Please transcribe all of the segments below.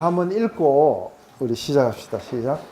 한번 읽고 우리 시작합시다. 시작.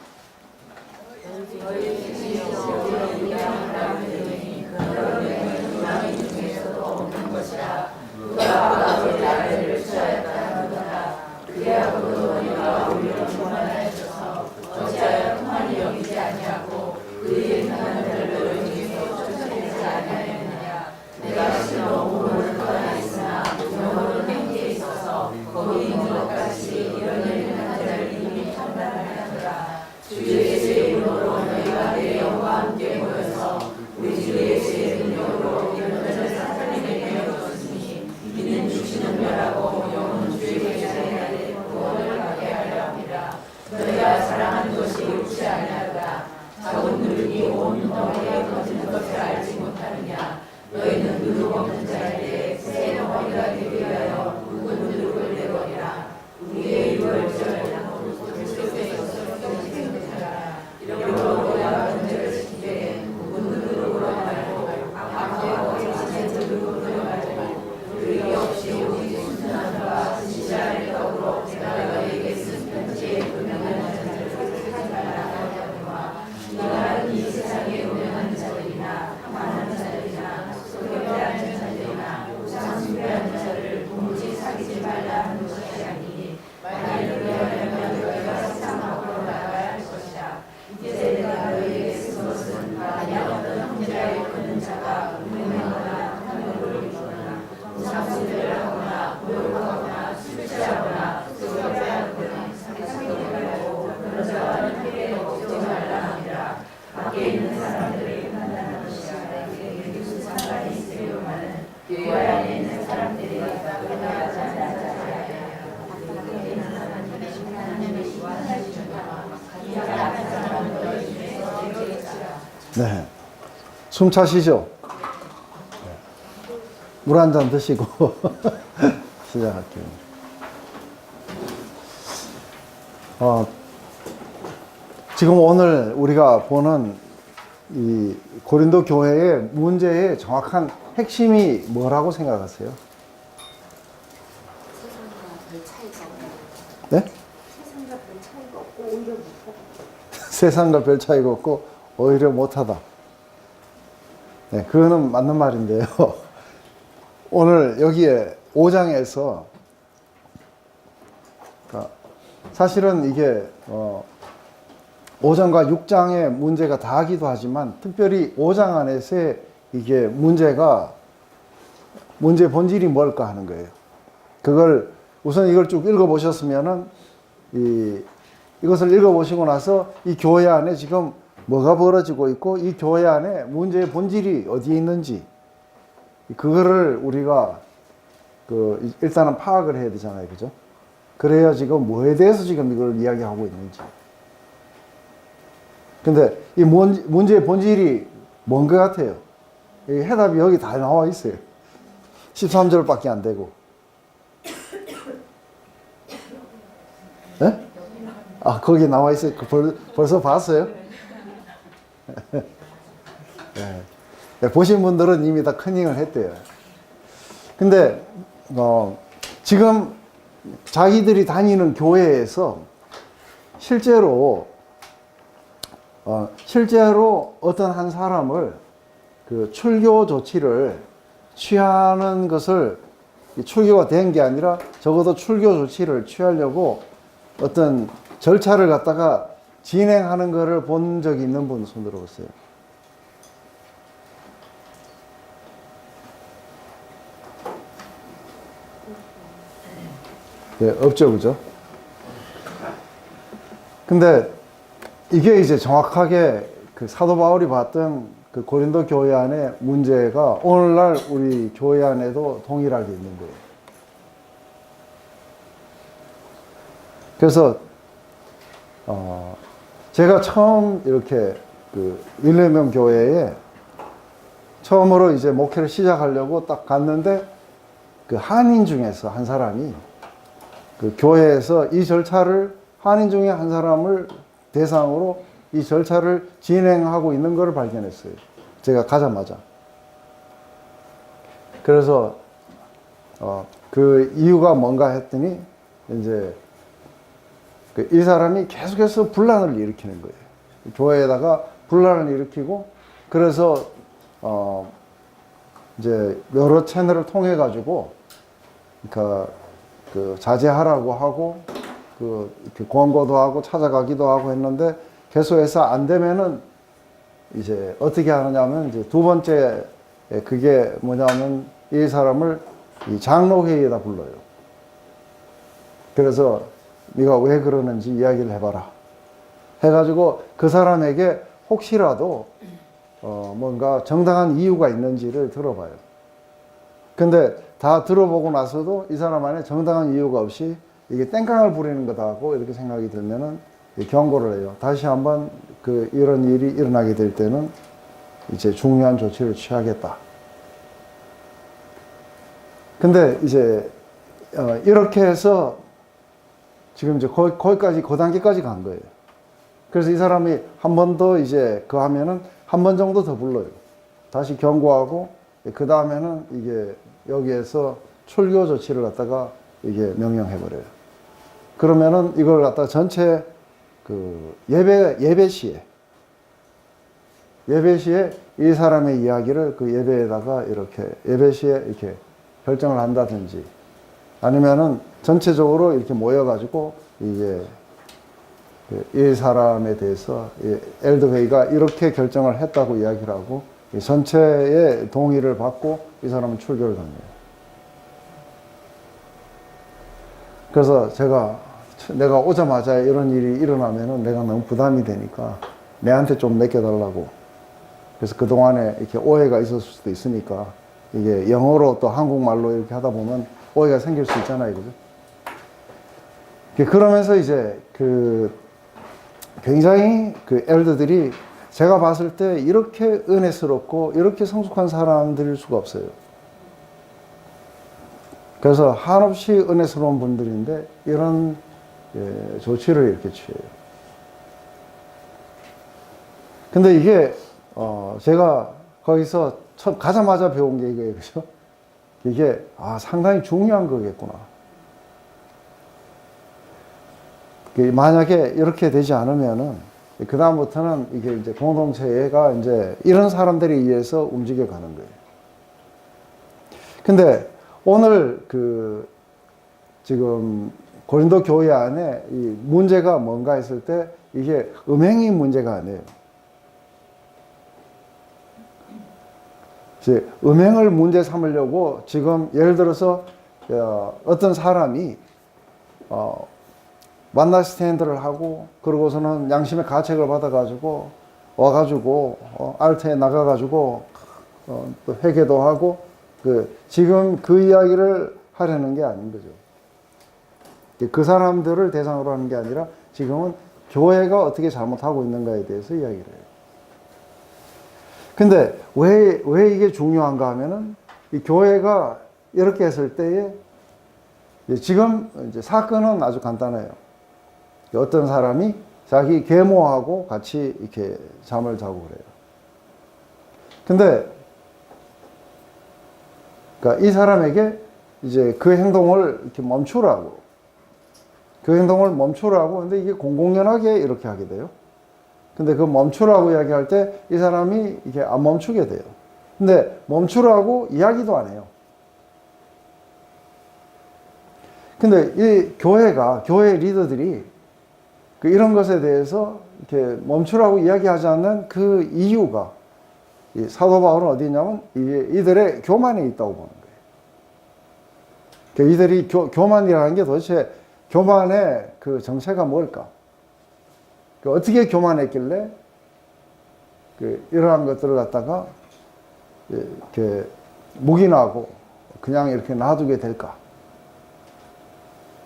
네. 숨 차시죠? 물 한 잔 드시고 시작할게요. 지금 오늘 우리가 보는 이 고린도 교회의 문제의 정확한 핵심이 뭐라고 생각하세요? 네? 세상과 별 차이가 없고 오히려 못하다. 세상과 별 차이가 없고 오히려 못하다. 네, 그거는 맞는 말인데요. 오늘 여기에 5장에서 사실은 이게 5장과 6장의 문제가 다하기도 하지만 특별히 5장 안에서의 이게 문제의 본질이 뭘까 하는 거예요. 그걸 우선 이걸 쭉 읽어보셨으면은 이것을 읽어보시고 나서 이 교회 안에 지금 뭐가 벌어지고 있고 이 교회 안에 문제의 본질이 어디에 있는지 그거를 우리가 일단은 파악을 해야 되잖아요. 그죠? 그래야 지금 뭐에 대해서 지금 이걸 이야기하고 있는지. 근데 이 문제의 본질이 뭔 것 같아요? 이 해답이 여기 다 나와 있어요. 13절밖에 안 되고. 네? 아, 거기 나와 있어요. 벌써 봤어요? 네. 보신 분들은 이미 다 커닝을 했대요. 근데, 지금 자기들이 다니는 교회에서 실제로 어떤 한 사람을 출교 조치를 취하는 것을 출교가 된 게 아니라 적어도 출교 조치를 취하려고 어떤 절차를 갖다가 진행하는 것을 본 적이 있는 분 손 들어보세요. 네, 없죠, 그죠? 근데 이게 이제 정확하게 사도 바울이 봤던 고린도 교회 안의 문제가 오늘날 우리 교회 안에도 동일하게 있는 거예요. 그래서 제가 처음 이렇게 윌레명 교회에 처음으로 이제 목회를 시작하려고 딱 갔는데 한인 중에서 한 사람이 교회에서 이 절차를 한인 중에 한 사람을 대상으로 이 절차를 진행하고 있는 것을 발견했어요. 제가 가자마자. 그래서 그 이유가 뭔가 했더니 이제 이 사람이 계속해서 분란을 일으키는 거예요. 교회에다가 분란을 일으키고, 그래서 이제 여러 채널을 통해 가지고 그러니까 그 자제하라고 하고 이렇게 권고도 하고 찾아가기도 하고 했는데, 계속해서 안 되면은 이제 어떻게 하느냐면, 이제 두 번째 그게 뭐냐면, 이 사람을 이 장로회의에다 불러요. 그래서 네가 왜 그러는지 이야기를 해봐라 해가지고 그 사람에게 혹시라도 뭔가 정당한 이유가 있는지를 들어봐요. 근데 다 들어보고 나서도 이 사람 안에 정당한 이유가 없이 이게 땡깡을 부리는 거다 하고 이렇게 생각이 들면은 경고를 해요. 다시 한번 이런 일이 일어나게 될 때는 이제 중요한 조치를 취하겠다. 근데 이제 이렇게 해서 지금 이제 거기까지, 그 단계까지 간 거예요. 그래서 이 사람이 한 번 더 이제 하면은 한 번 정도 더 불러요. 다시 경고하고, 그 다음에는 이게 여기에서 출교 조치를 갖다가 이게 명령해버려요. 그러면은 이걸 갖다가 전체 예배 시에 이 사람의 이야기를 그 예배에다가 이렇게 예배 시에 이렇게 결정을 한다든지, 아니면은 전체적으로 이렇게 모여가지고 이게 이 사람에 대해서 엘드회의가 이렇게 결정을 했다고 이야기를 하고 전체의 동의를 받고 이 사람은 출교를 합니다. 그래서 내가 오자마자 이런 일이 일어나면은 내가 너무 부담이 되니까 내한테 좀 맡겨달라고. 그래서 그동안에 이렇게 오해가 있었을 수도 있으니까, 이게 영어로 또 한국말로 이렇게 하다 보면 오해가 생길 수 있잖아요. 그죠? 그러면서 이제 굉장히 엘더들이 제가 봤을 때 이렇게 은혜스럽고 이렇게 성숙한 사람들일 수가 없어요. 그래서 한없이 은혜스러운 분들인데 이런 조치를 이렇게 취해요. 근데 이게 제가 거기서 처음 가자마자 배운 게 이거예요. 그죠? 이게 상당히 중요한 거겠구나. 만약에 이렇게 되지 않으면은 그 다음부터는 이게 이제 공동체가 이제 이런 사람들에 의해서 움직여 가는 거예요. 근데 오늘 지금 고린도 교회 안에 이 문제가 뭔가 했을 때 이게 음행이 문제가 아니에요. 이제 음행을 문제 삼으려고 지금 예를 들어서 어떤 사람이 만나 스탠드를 하고, 그러고서는 양심의 가책을 받아가지고 와가지고 알트에 나가가지고 또 회개도 하고, 지금 그 이야기를 하려는 게 아닌 거죠. 그 사람들을 대상으로 하는 게 아니라 지금은 교회가 어떻게 잘못하고 있는가에 대해서 이야기를 해요. 근데 왜 이게 중요한가 하면은, 이 교회가 이렇게 했을 때에 지금 이제 사건은 아주 간단해요. 어떤 사람이 자기 계모하고 같이 이렇게 잠을 자고 그래요. 근데 그러니까 이 사람에게 이제 그 행동을 이렇게 멈추라고. 근데 이게 공공연하게 이렇게 하게 돼요. 근데 그 멈추라고 이야기할 때 이 사람이 이게 안 멈추게 돼요. 근데 멈추라고 이야기도 안 해요. 근데 이 교회 리더들이 이런 것에 대해서 이렇게 멈추라고 이야기하지 않는 그 이유가, 이 사도 바울은 어디 있냐면 이들의 교만에 있다고 보는 거예요. 이들이 교만이라는 게 도대체 교만의 그 정체가 뭘까? 어떻게 교만했길래 이러한 것들을 갖다가 이렇게 묵인하고 그냥 이렇게 놔두게 될까?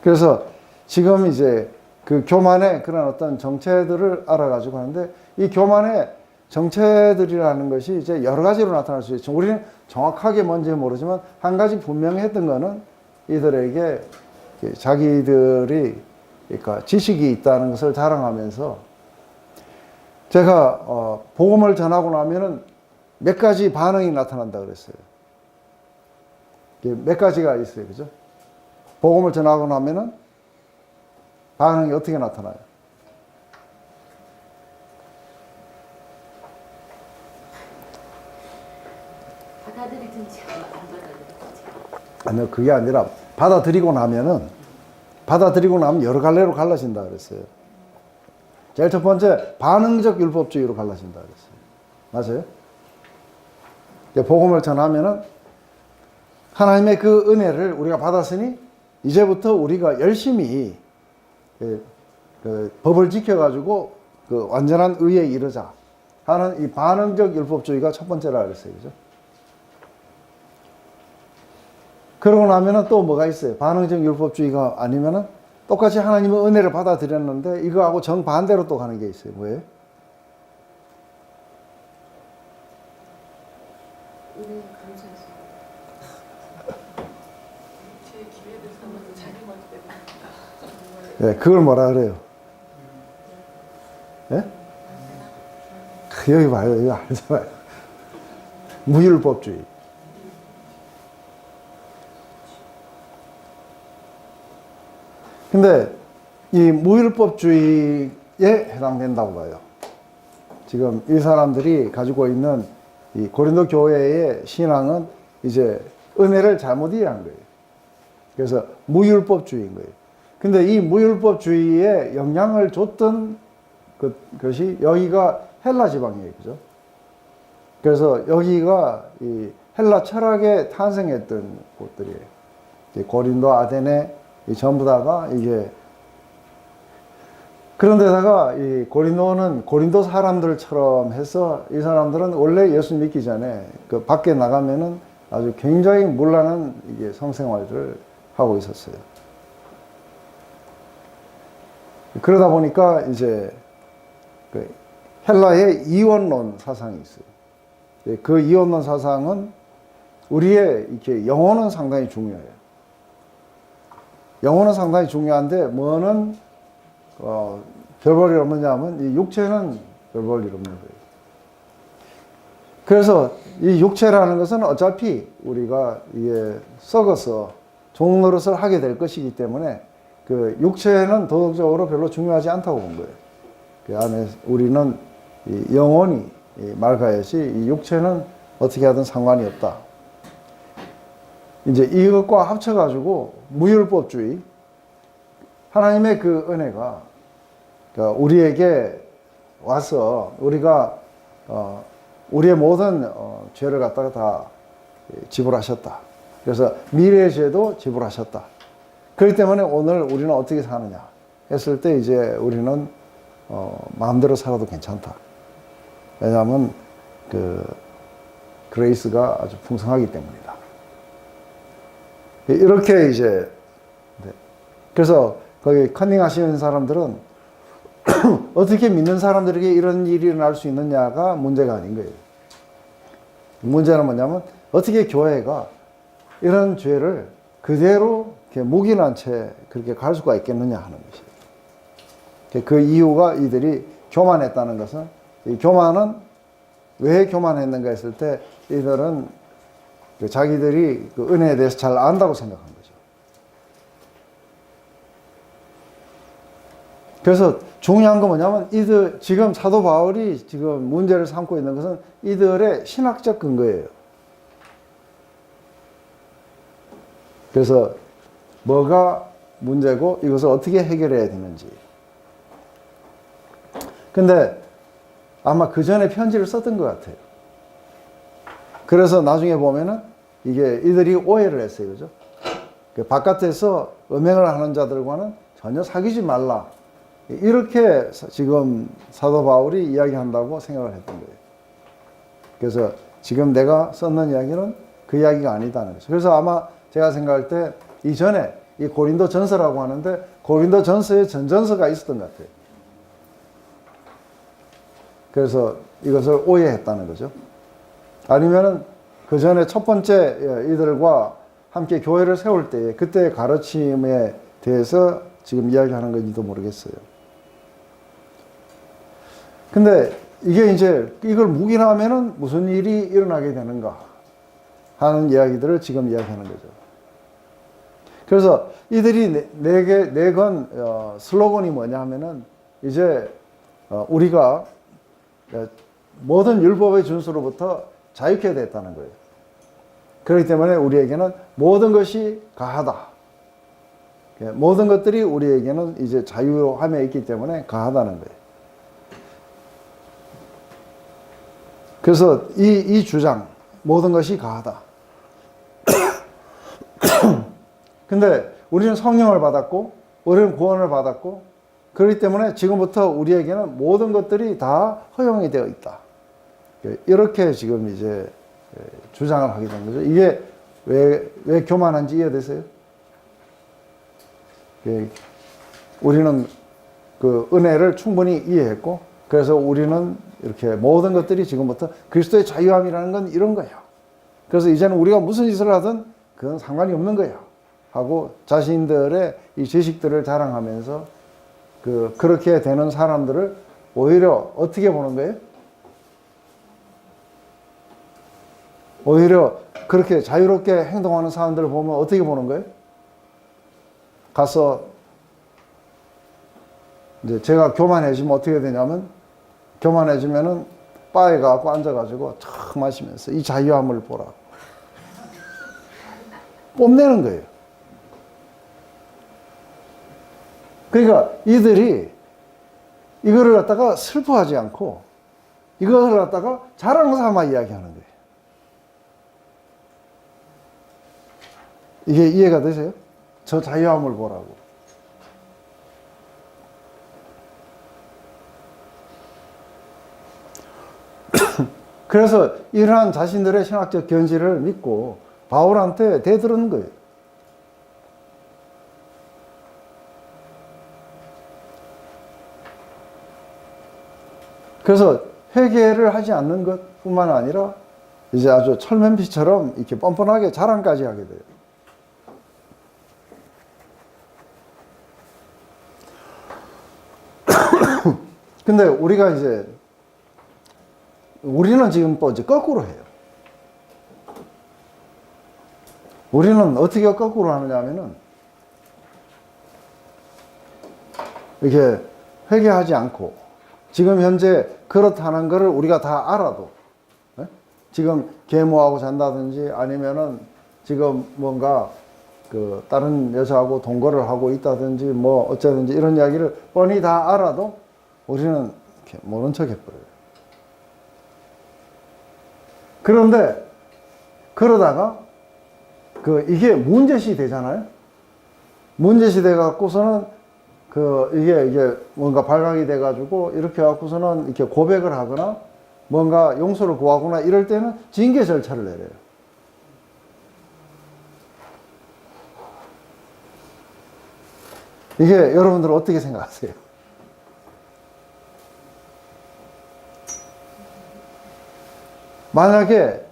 그래서 지금 이제 그 교만의 그런 어떤 정체들을 알아가지고 하는데, 이 교만의 정체들이라는 것이 이제 여러 가지로 나타날 수 있죠. 우리는 정확하게 뭔지 모르지만 한 가지 분명히 했던 거는 이들에게 자기들이 그러니까 지식이 있다는 것을 자랑하면서, 제가 복음을 전하고 나면은 몇 가지 반응이 나타난다 그랬어요. 몇 가지가 있어요. 그죠? 복음을 전하고 나면은 반응이 어떻게 나타나요? 받아들이든지 안 받아들이든지. 아니요, 그게 아니라 받아들이고 나면 여러 갈래로 갈라진다 그랬어요. 제일 첫 번째, 반응적 율법주의로 갈라진다 그랬어요. 맞아요? 이제 복음을 전하면은 하나님의 그 은혜를 우리가 받았으니 이제부터 우리가 열심히 그 법을 지켜가지고 그 완전한 의에 이르자 하는 이 반응적 율법주의가 첫 번째라 그랬어요. 그죠? 그러고 나면은 또 뭐가 있어요? 반응적 율법주의가 아니면은 똑같이 하나님의 은혜를 받아들였는데 이거하고 정반대로 또 가는 게 있어요. 뭐예요? 은혜 감사해서. 제 기회를 삼아서 자기 먼저 예, 그걸 뭐라 그래요? 예? 여기 봐요. 이거 알잖아요. 무율법주의. 근데 이 무율법주의에 해당된다고 봐요. 지금 이 사람들이 가지고 있는 이 고린도 교회의 신앙은 이제 은혜를 잘못 이해한 거예요. 그래서 무율법주의인 거예요. 근데 이 무율법주의에 영향을 줬던 것이 여기가 헬라 지방이에요. 그죠? 그래서 여기가 이 헬라 철학에 탄생했던 곳들이에요. 고린도, 아테네, 전부 다가 이게 그런데다가 이 고린도는 고린도 사람들처럼 해서 이 사람들은 원래 예수 믿기 전에 그 밖에 나가면은 아주 굉장히 문란한 이게 성생활을 하고 있었어요. 그러다 보니까 이제 그 헬라의 이원론 사상이 있어요. 그 이원론 사상은 우리의 이렇게 영혼은 상당히 중요해요. 영혼은 상당히 중요한데 뭐는 별 볼일 없느냐면 이 육체는 별 볼일 없는 거예요. 그래서 이 육체라는 것은 어차피 우리가 이게 썩어서 종노릇을 하게 될 것이기 때문에 그 육체는 도덕적으로 별로 중요하지 않다고 본 거예요. 그 안에 우리는 이 영혼이 맑아야지 이 육체는 어떻게 하든 상관이 없다. 이제 이것과 합쳐가지고 무율법주의, 하나님의 그 은혜가 그러니까 우리에게 와서 우리가 우리의 모든 죄를 갖다가 다 지불하셨다. 그래서 미래의 죄도 지불하셨다. 그렇기 때문에 오늘 우리는 어떻게 사느냐 했을 때 이제 우리는 마음대로 살아도 괜찮다. 왜냐하면 그 그레이스가 아주 풍성하기 때문이다. 이렇게 이제 그래서 거기 컨닝 하시는 사람들은 어떻게 믿는 사람들에게 이런 일이 일어날 수 있느냐가 문제가 아닌 거예요. 문제는 뭐냐면 어떻게 교회가 이런 죄를 그대로 이렇게 묵인한 채 그렇게 갈 수가 있겠느냐 하는 것이에요. 그 이유가 이들이 교만했다는 것은 이 교만은 왜 교만했는가 했을 때 이들은 자기들이 그 은혜에 대해서 잘 안다고 생각한 거죠. 그래서 중요한 건 뭐냐면 이들 지금 사도 바울이 지금 문제를 삼고 있는 것은 이들의 신학적 근거예요. 그래서 뭐가 문제고 이것을 어떻게 해결해야 되는지. 근데 아마 그 전에 편지를 썼던 것 같아요. 그래서 나중에 보면은 이게 이들이 오해를 했어요. 그죠? 그 바깥에서 음행을 하는 자들과는 전혀 사귀지 말라. 이렇게 지금 사도 바울이 이야기한다고 생각을 했던 거예요. 그래서 지금 내가 썼는 이야기는 그 이야기가 아니다는 거죠. 그래서 아마 제가 생각할 때 이전에 이 고린도 전서라고 하는데 고린도 전서에 전전서가 있었던 것 같아요. 그래서 이것을 오해했다는 거죠. 아니면은 그 전에 첫 번째 이들과 함께 교회를 세울 때에 그때의 가르침에 대해서 지금 이야기하는 건지도 모르겠어요. 근데 이게 이제 이걸 묵인하면은 무슨 일이 일어나게 되는가 하는 이야기들을 지금 이야기하는 거죠. 그래서 이들이 내건 슬로건이 뭐냐 하면은 이제 우리가 모든 율법의 준수로부터 자유케 됐다는 거예요. 그렇기 때문에 우리에게는 모든 것이 가하다. 모든 것들이 우리에게는 이제 자유함에 있기 때문에 가하다는 거예요. 그래서 이 주장, 모든 것이 가하다. 근데 우리는 성령을 받았고, 우리는 구원을 받았고, 그렇기 때문에 지금부터 우리에게는 모든 것들이 다 허용이 되어 있다. 이렇게 지금 이제 주장을 하게 된 거죠. 이게 왜 교만한지 이해되세요? 우리는 그 은혜를 충분히 이해했고, 그래서 우리는 이렇게 모든 것들이 지금부터 그리스도의 자유함이라는 건 이런 거예요. 그래서 이제는 우리가 무슨 짓을 하든 그건 상관이 없는 거예요. 하고 자신들의 이 지식들을 자랑하면서 그렇게 되는 사람들을 오히려 어떻게 보는 거예요? 오히려 그렇게 자유롭게 행동하는 사람들을 보면 어떻게 보는 거예요? 가서 이제 제가 교만해지면 어떻게 되냐면, 교만해지면은 바에 가고 앉아가지고 탁 마시면서 이 자유함을 보라. 뽐내는 거예요. 그러니까 이들이 이거를 갖다가 슬퍼하지 않고 이것을 갖다가 자랑 삼아 이야기하는 거예요. 이게 이해가 되세요? 저 자유함을 보라고. 그래서 이러한 자신들의 신학적 견지를 믿고 바울한테 대들은 거예요. 그래서 회개를 하지 않는 것뿐만 아니라 이제 아주 철면피처럼 이렇게 뻔뻔하게 자랑까지 하게 돼요. 근데 우리가 이제 우리는 지금 또 이제 거꾸로 해요. 우리는 어떻게 거꾸로 하느냐 하면은 이렇게 회개하지 않고 지금 현재 그렇다는 것을 우리가 다 알아도 지금 계모하고 잔다든지 아니면은 지금 뭔가 그 다른 여자하고 동거를 하고 있다든지 뭐 어쩌든지 이런 이야기를 뻔히 다 알아도 우리는 이렇게 모른 척 해버려요. 그런데 그러다가 이게 문제시 되잖아요. 문제시 돼 갖고서는 이게 뭔가 발각이 돼 가지고 이렇게 갖고서는 이렇게 고백을 하거나 뭔가 용서를 구하거나 이럴 때는 징계 절차를 내려요. 이게 여러분들 어떻게 생각하세요? 만약에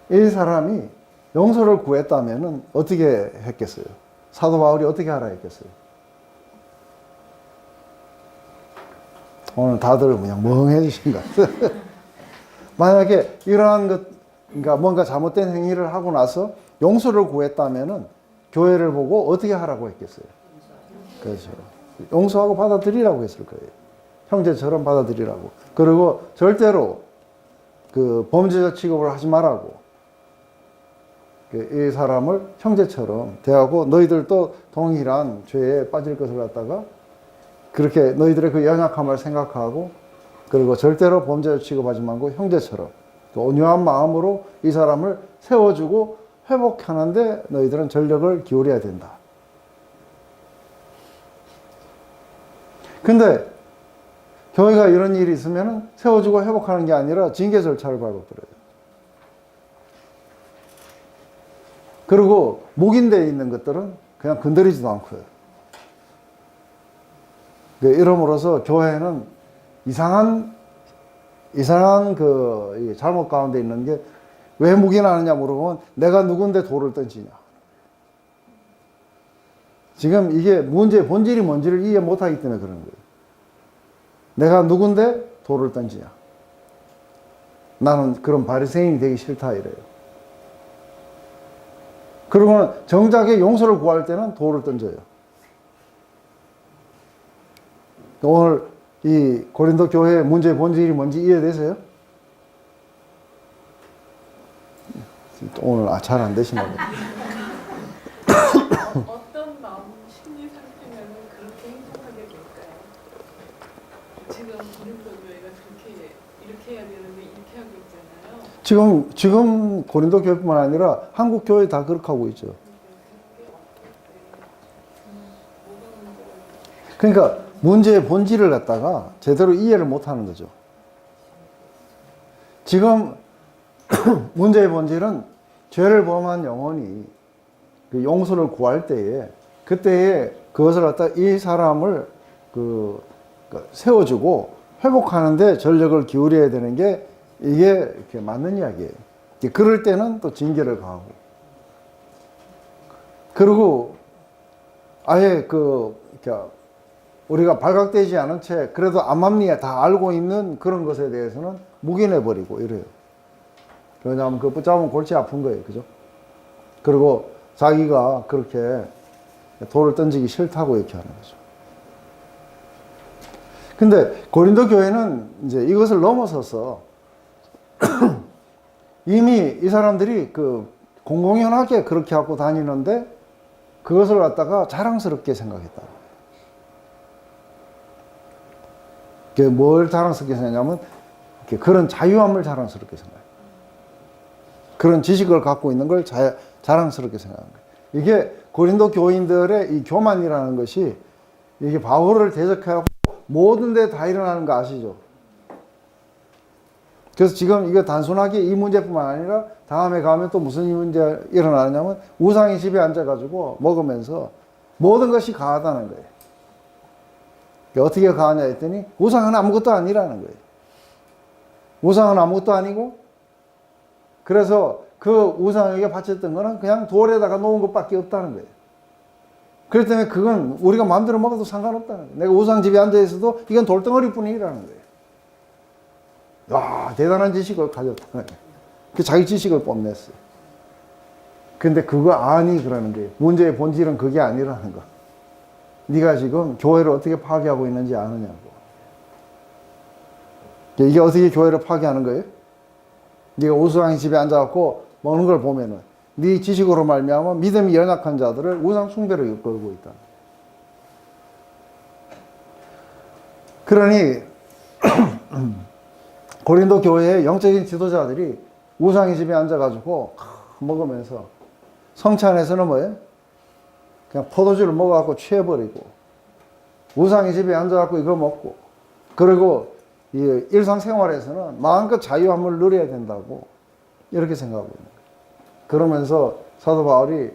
이 사람이 용서를 구했다면은 어떻게 했겠어요? 사도 바울이 어떻게 하라 했겠어요? 오늘 다들 그냥 멍해지신 것 같아요. 만약에 이러한 그러니까 뭔가 잘못된 행위를 하고 나서 용서를 구했다면은 교회를 보고 어떻게 하라고 했겠어요? 그렇죠. 용서하고 받아들이라고 했을 거예요. 형제처럼 받아들이라고. 그리고 절대로 범죄자 취급을 하지 말라고. 이 사람을 형제처럼 대하고 너희들도 동일한 죄에 빠질 것을 갖다가 그렇게 너희들의 그 연약함을 생각하고 그리고 절대로 범죄자 취급하지 말고 형제처럼 온유한 마음으로 이 사람을 세워주고 회복하는데 너희들은 전력을 기울여야 된다. 근데 교회가 이런 일이 있으면 세워주고 회복하는 게 아니라 징계 절차를 밟아버려요. 그리고 묵인되어 있는 것들은 그냥 건드리지도 않고요. 이러므로서 교회는 이상한 잘못 가운데 있는 게 왜 묵인하느냐 물어보면 내가 누군데 돌을 던지냐. 지금 이게 문제의 본질이 뭔지를 이해 못하기 때문에 그런 거예요. 내가 누군데 돌을 던지냐. 나는 그런 바리새인이 되기 싫다 이래요. 그러고는 정작에 용서를 구할 때는 돌을 던져요. 오늘 이 고린도 교회의 문제의 본질이 뭔지 이해되세요? 오늘 잘 안 되시나 봐요. 어떤 마음 심리 상태면 그렇게 행동하게 될까요? 지금 고린도 교회가 그렇게 이렇게 해야 되는데 이렇게 하고 있잖아요. 지금 고린도 교회뿐만 아니라 한국 교회 다 그렇게 하고 있죠. 그게 어떨 때 뭐가 문제가 그러니까 문제의 본질을 갖다가 제대로 이해를 못 하는 거죠. 지금 문제의 본질은 죄를 범한 영혼이 그 용서를 구할 때에 그때에 그것을 갖다 이 사람을 세워주고 회복하는데 전력을 기울여야 되는 게 이게 이렇게 맞는 이야기예요. 그럴 때는 또 징계를 가하고 그리고 아예 우리가 발각되지 않은 채 그래도 암암리에 다 알고 있는 그런 것에 대해서는 묵인해버리고 이래요. 왜냐하면 그 붙잡으면 골치 아픈 거예요. 그죠? 그리고 자기가 그렇게 돌을 던지기 싫다고 이렇게 하는 거죠. 근데 고린도 교회는 이제 이것을 넘어서서 이미 이 사람들이 공공연하게 그렇게 하고 다니는데 그것을 갖다가 자랑스럽게 생각했다. 뭘 자랑스럽게 생각하냐면 그런 자유함을 자랑스럽게 생각해요. 그런 지식을 갖고 있는 걸 자랑스럽게 생각하는 거예요. 이게 고린도 교인들의 이 교만이라는 것이 이게 바울을 대적하고 모든 데 다 일어나는 거 아시죠? 그래서 지금 이거 단순하게 이 문제뿐만 아니라 다음에 가면 또 무슨 문제가 일어나냐면 우상이 집에 앉아가지고 먹으면서 모든 것이 가하다는 거예요. 어떻게 가하냐 했더니 우상은 아무것도 아니라는 거예요. 우상은 아무것도 아니고 그래서 그 우상에게 바쳤던 거는 그냥 돌에다가 놓은 것밖에 없다는 거예요. 그렇기 때문에 그건 우리가 마음대로 먹어도 상관없다는 거예요. 내가 우상집에 앉아있어도 이건 돌덩어리 뿐이라는 거예요. 와, 대단한 지식을 가졌다는 거예요. 그 자기 지식을 뽐냈어요. 근데 그거 아니 그러는 거예요. 문제의 본질은 그게 아니라는 거. 네가 지금 교회를 어떻게 파괴하고 있는지 아느냐고. 이게 어떻게 교회를 파괴하는 거예요? 네가 우상 집에 앉아갖고 먹는 걸 보면은 네 지식으로 말미암아 믿음이 연약한 자들을 우상 숭배로 이끌고 있다. 그러니 고린도 교회의 영적인 지도자들이 우상의 집에 앉아가지고 먹으면서 성찬에서는 뭐예요? 그냥 포도주를 먹어갖고 취해버리고 우상의 집에 앉아갖고 이거 먹고 그리고 이 일상생활에서는 마음껏 자유함을 누려야 된다고 이렇게 생각하고 있는 거예요. 그러면서 사도 바울이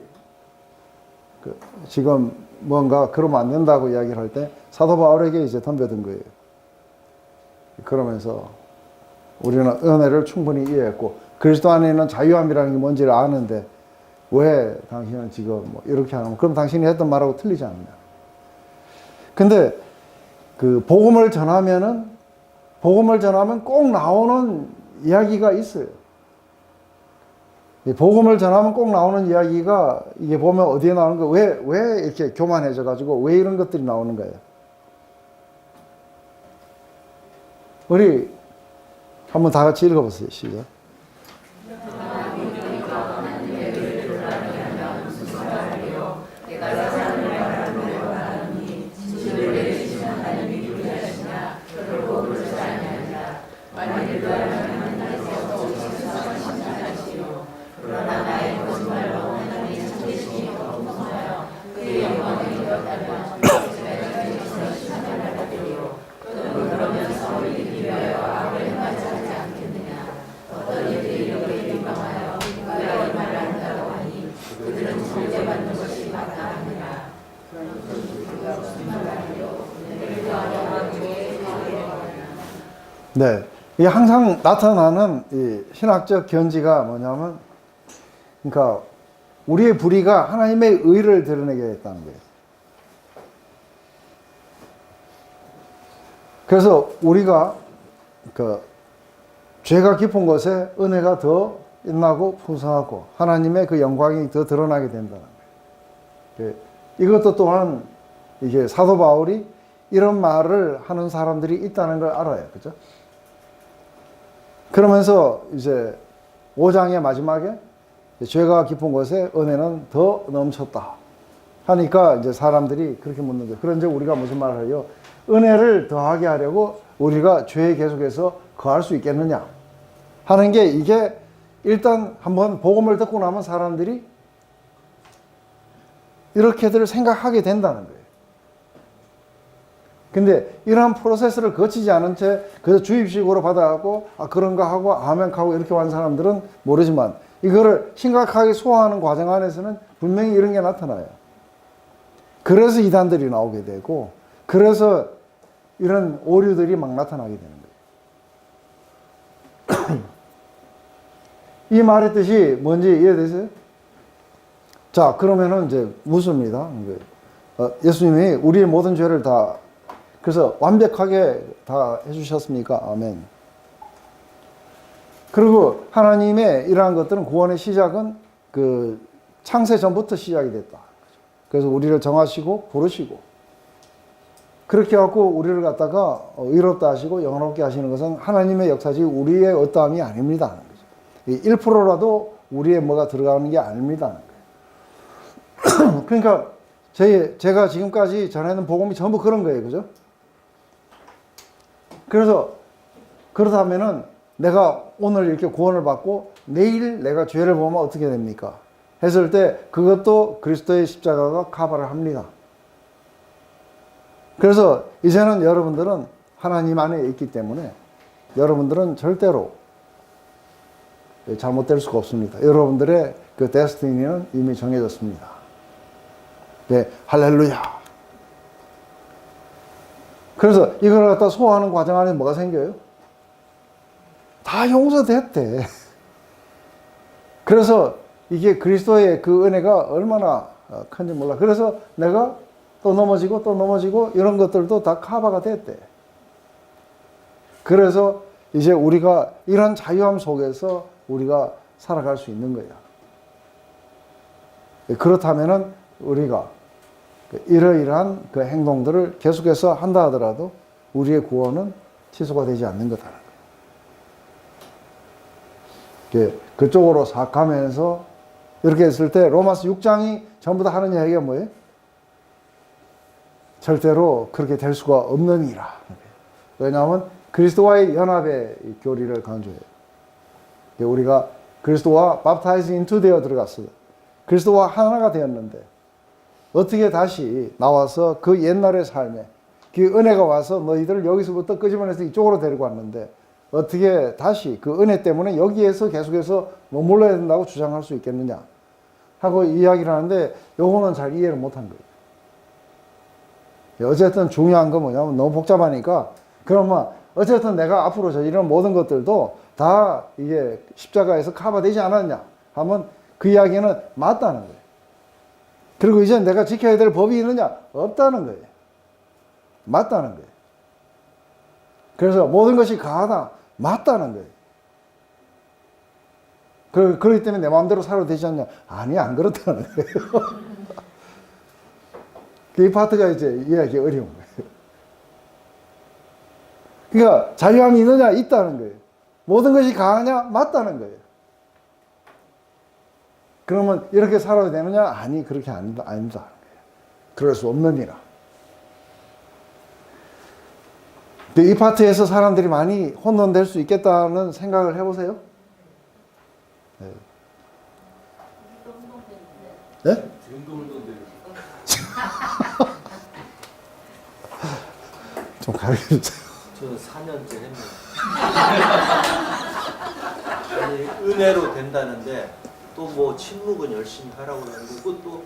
지금 뭔가 그러면 안 된다고 이야기를 할 때 사도 바울에게 이제 덤벼든 거예요. 그러면서 우리는 은혜를 충분히 이해했고 그리스도 안에 있는 자유함이라는 게 뭔지를 아는데 왜 당신은 지금 뭐 이렇게 하면 그럼 당신이 했던 말하고 틀리지 않느냐. 근데 그 복음을 전하면 꼭 나오는 이야기가 있어요. 복음을 전하면 꼭 나오는 이야기가 이게 보면 어디에 나오는 거 왜 이렇게 교만해져 가지고 왜 이런 것들이 나오는 거예요? 우리 한번 다 같이 읽어보세요. 시작. 네. 이게 항상 나타나는 이 신학적 견지가 뭐냐면, 그러니까 우리의 불의가 하나님의 의를 드러내게 했다는 거예요. 그래서 우리가 죄가 깊은 것에 은혜가 더 빛나고 풍성하고 하나님의 그 영광이 더 드러나게 된다는 거예요. 이것도 또한 이게 사도 바울이 이런 말을 하는 사람들이 있다는 걸 알아요. 그죠? 그러면서 이제 5장의 마지막에 죄가 깊은 곳에 은혜는 더 넘쳤다 하니까 이제 사람들이 그렇게 묻는 거예요. 그런데 우리가 무슨 말을 해요? 은혜를 더하게 하려고 우리가 죄에 계속해서 거할 수 있겠느냐 하는 게, 이게 일단 한번 복음을 듣고 나면 사람들이 이렇게들 생각하게 된다는 거예요. 근데 이러한 프로세스를 거치지 않은 채 그래서 주입식으로 받아갖고 그런가 하고 아멘 하고 이렇게 온 사람들은 모르지만, 이거를 심각하게 소화하는 과정 안에서는 분명히 이런 게 나타나요. 그래서 이단들이 나오게 되고, 그래서 이런 오류들이 막 나타나게 되는 거예요. 이 말의 뜻이 뭔지 이해되세요? 자, 그러면은 이제 묻습니다. 예수님이 우리의 모든 죄를 다, 그래서 완벽하게 다 해주셨습니까? 아멘. 그리고 하나님의 이러한 것들은, 구원의 시작은 그 창세 전부터 시작이 됐다. 그래서 우리를 정하시고 부르시고, 그렇게 갖고 우리를 갖다가 의롭다 하시고 영원롭게 하시는 것은 하나님의 역사지 우리의 어떠함이 아닙니다. 1%라도 우리의 뭐가 들어가는 게 아닙니다. 그러니까 제가 지금까지 전하는 복음이 전부 그런 거예요. 그죠? 그래서 그렇다면은 내가 오늘 이렇게 구원을 받고 내일 내가 죄를 보면 어떻게 됩니까? 했을 때 그것도 그리스도의 십자가가 커버를 합니다. 그래서 이제는 여러분들은 하나님 안에 있기 때문에 여러분들은 절대로 잘못될 수가 없습니다. 여러분들의 그 데스티니는 이미 정해졌습니다. 네, 할렐루야. 그래서 이걸 갖다 소화하는 과정 안에 뭐가 생겨요? 다 용서됐대. 그래서 이게 그리스도의 그 은혜가 얼마나 큰지 몰라. 그래서 내가 또 넘어지고 이런 것들도 다 커버가 됐대. 그래서 이제 우리가 이런 자유함 속에서 우리가 살아갈 수 있는 거야. 그렇다면은 우리가 이러이러한 그 행동들을 계속해서 한다 하더라도 우리의 구원은 취소가 되지 않는 거다라는 거예요. 그쪽으로 싹 가면서 이렇게 했을 때 로마서 6장이 전부 다 하는 이야기가 뭐예요? 절대로 그렇게 될 수가 없느니라. 왜냐하면 그리스도와의 연합의 교리를 강조해요. 우리가 그리스도와 baptized into 되어 들어갔어요. 그리스도와 하나가 되었는데 어떻게 다시 나와서 그 옛날의 삶에 그 은혜가 와서 너희들을 여기서부터 끄집어내서 이쪽으로 데리고 왔는데 어떻게 다시 그 은혜 때문에 여기에서 계속해서 머물러야 된다고 주장할 수 있겠느냐 하고 이야기를 하는데, 요거는 잘 이해를 못한 거예요. 어쨌든 중요한 건 뭐냐면 너무 복잡하니까, 그러면 어쨌든 내가 앞으로 저지른 모든 것들도 다 이게 십자가에서 커버되지 않았냐 하면 그 이야기는 맞다는 거예요. 그리고 이제 내가 지켜야 될 법이 있느냐? 없다는 거예요. 맞다는 거예요. 그래서 모든 것이 가하다. 맞다는 거예요. 그렇기 때문에 내 마음대로 살아도 되지 않냐? 아니, 안 그렇다는 거예요. 이 파트가 이제 이해하기 어려운 거예요. 그러니까 자유함이 있느냐? 있다는 거예요. 모든 것이 가하냐? 맞다는 거예요. 그러면 이렇게 살아도 되느냐? 아니, 그렇게 아니다. 그럴 수 없느니라. 이 파트에서 사람들이 많이 혼돈될 수 있겠다는 생각을 해보세요. 네? 네? 좀 가르쳐주세요. 저는 4년째 했는데 아니, 은혜로 된다는데 또 뭐 침묵은 열심히 하라고 하는데 그것도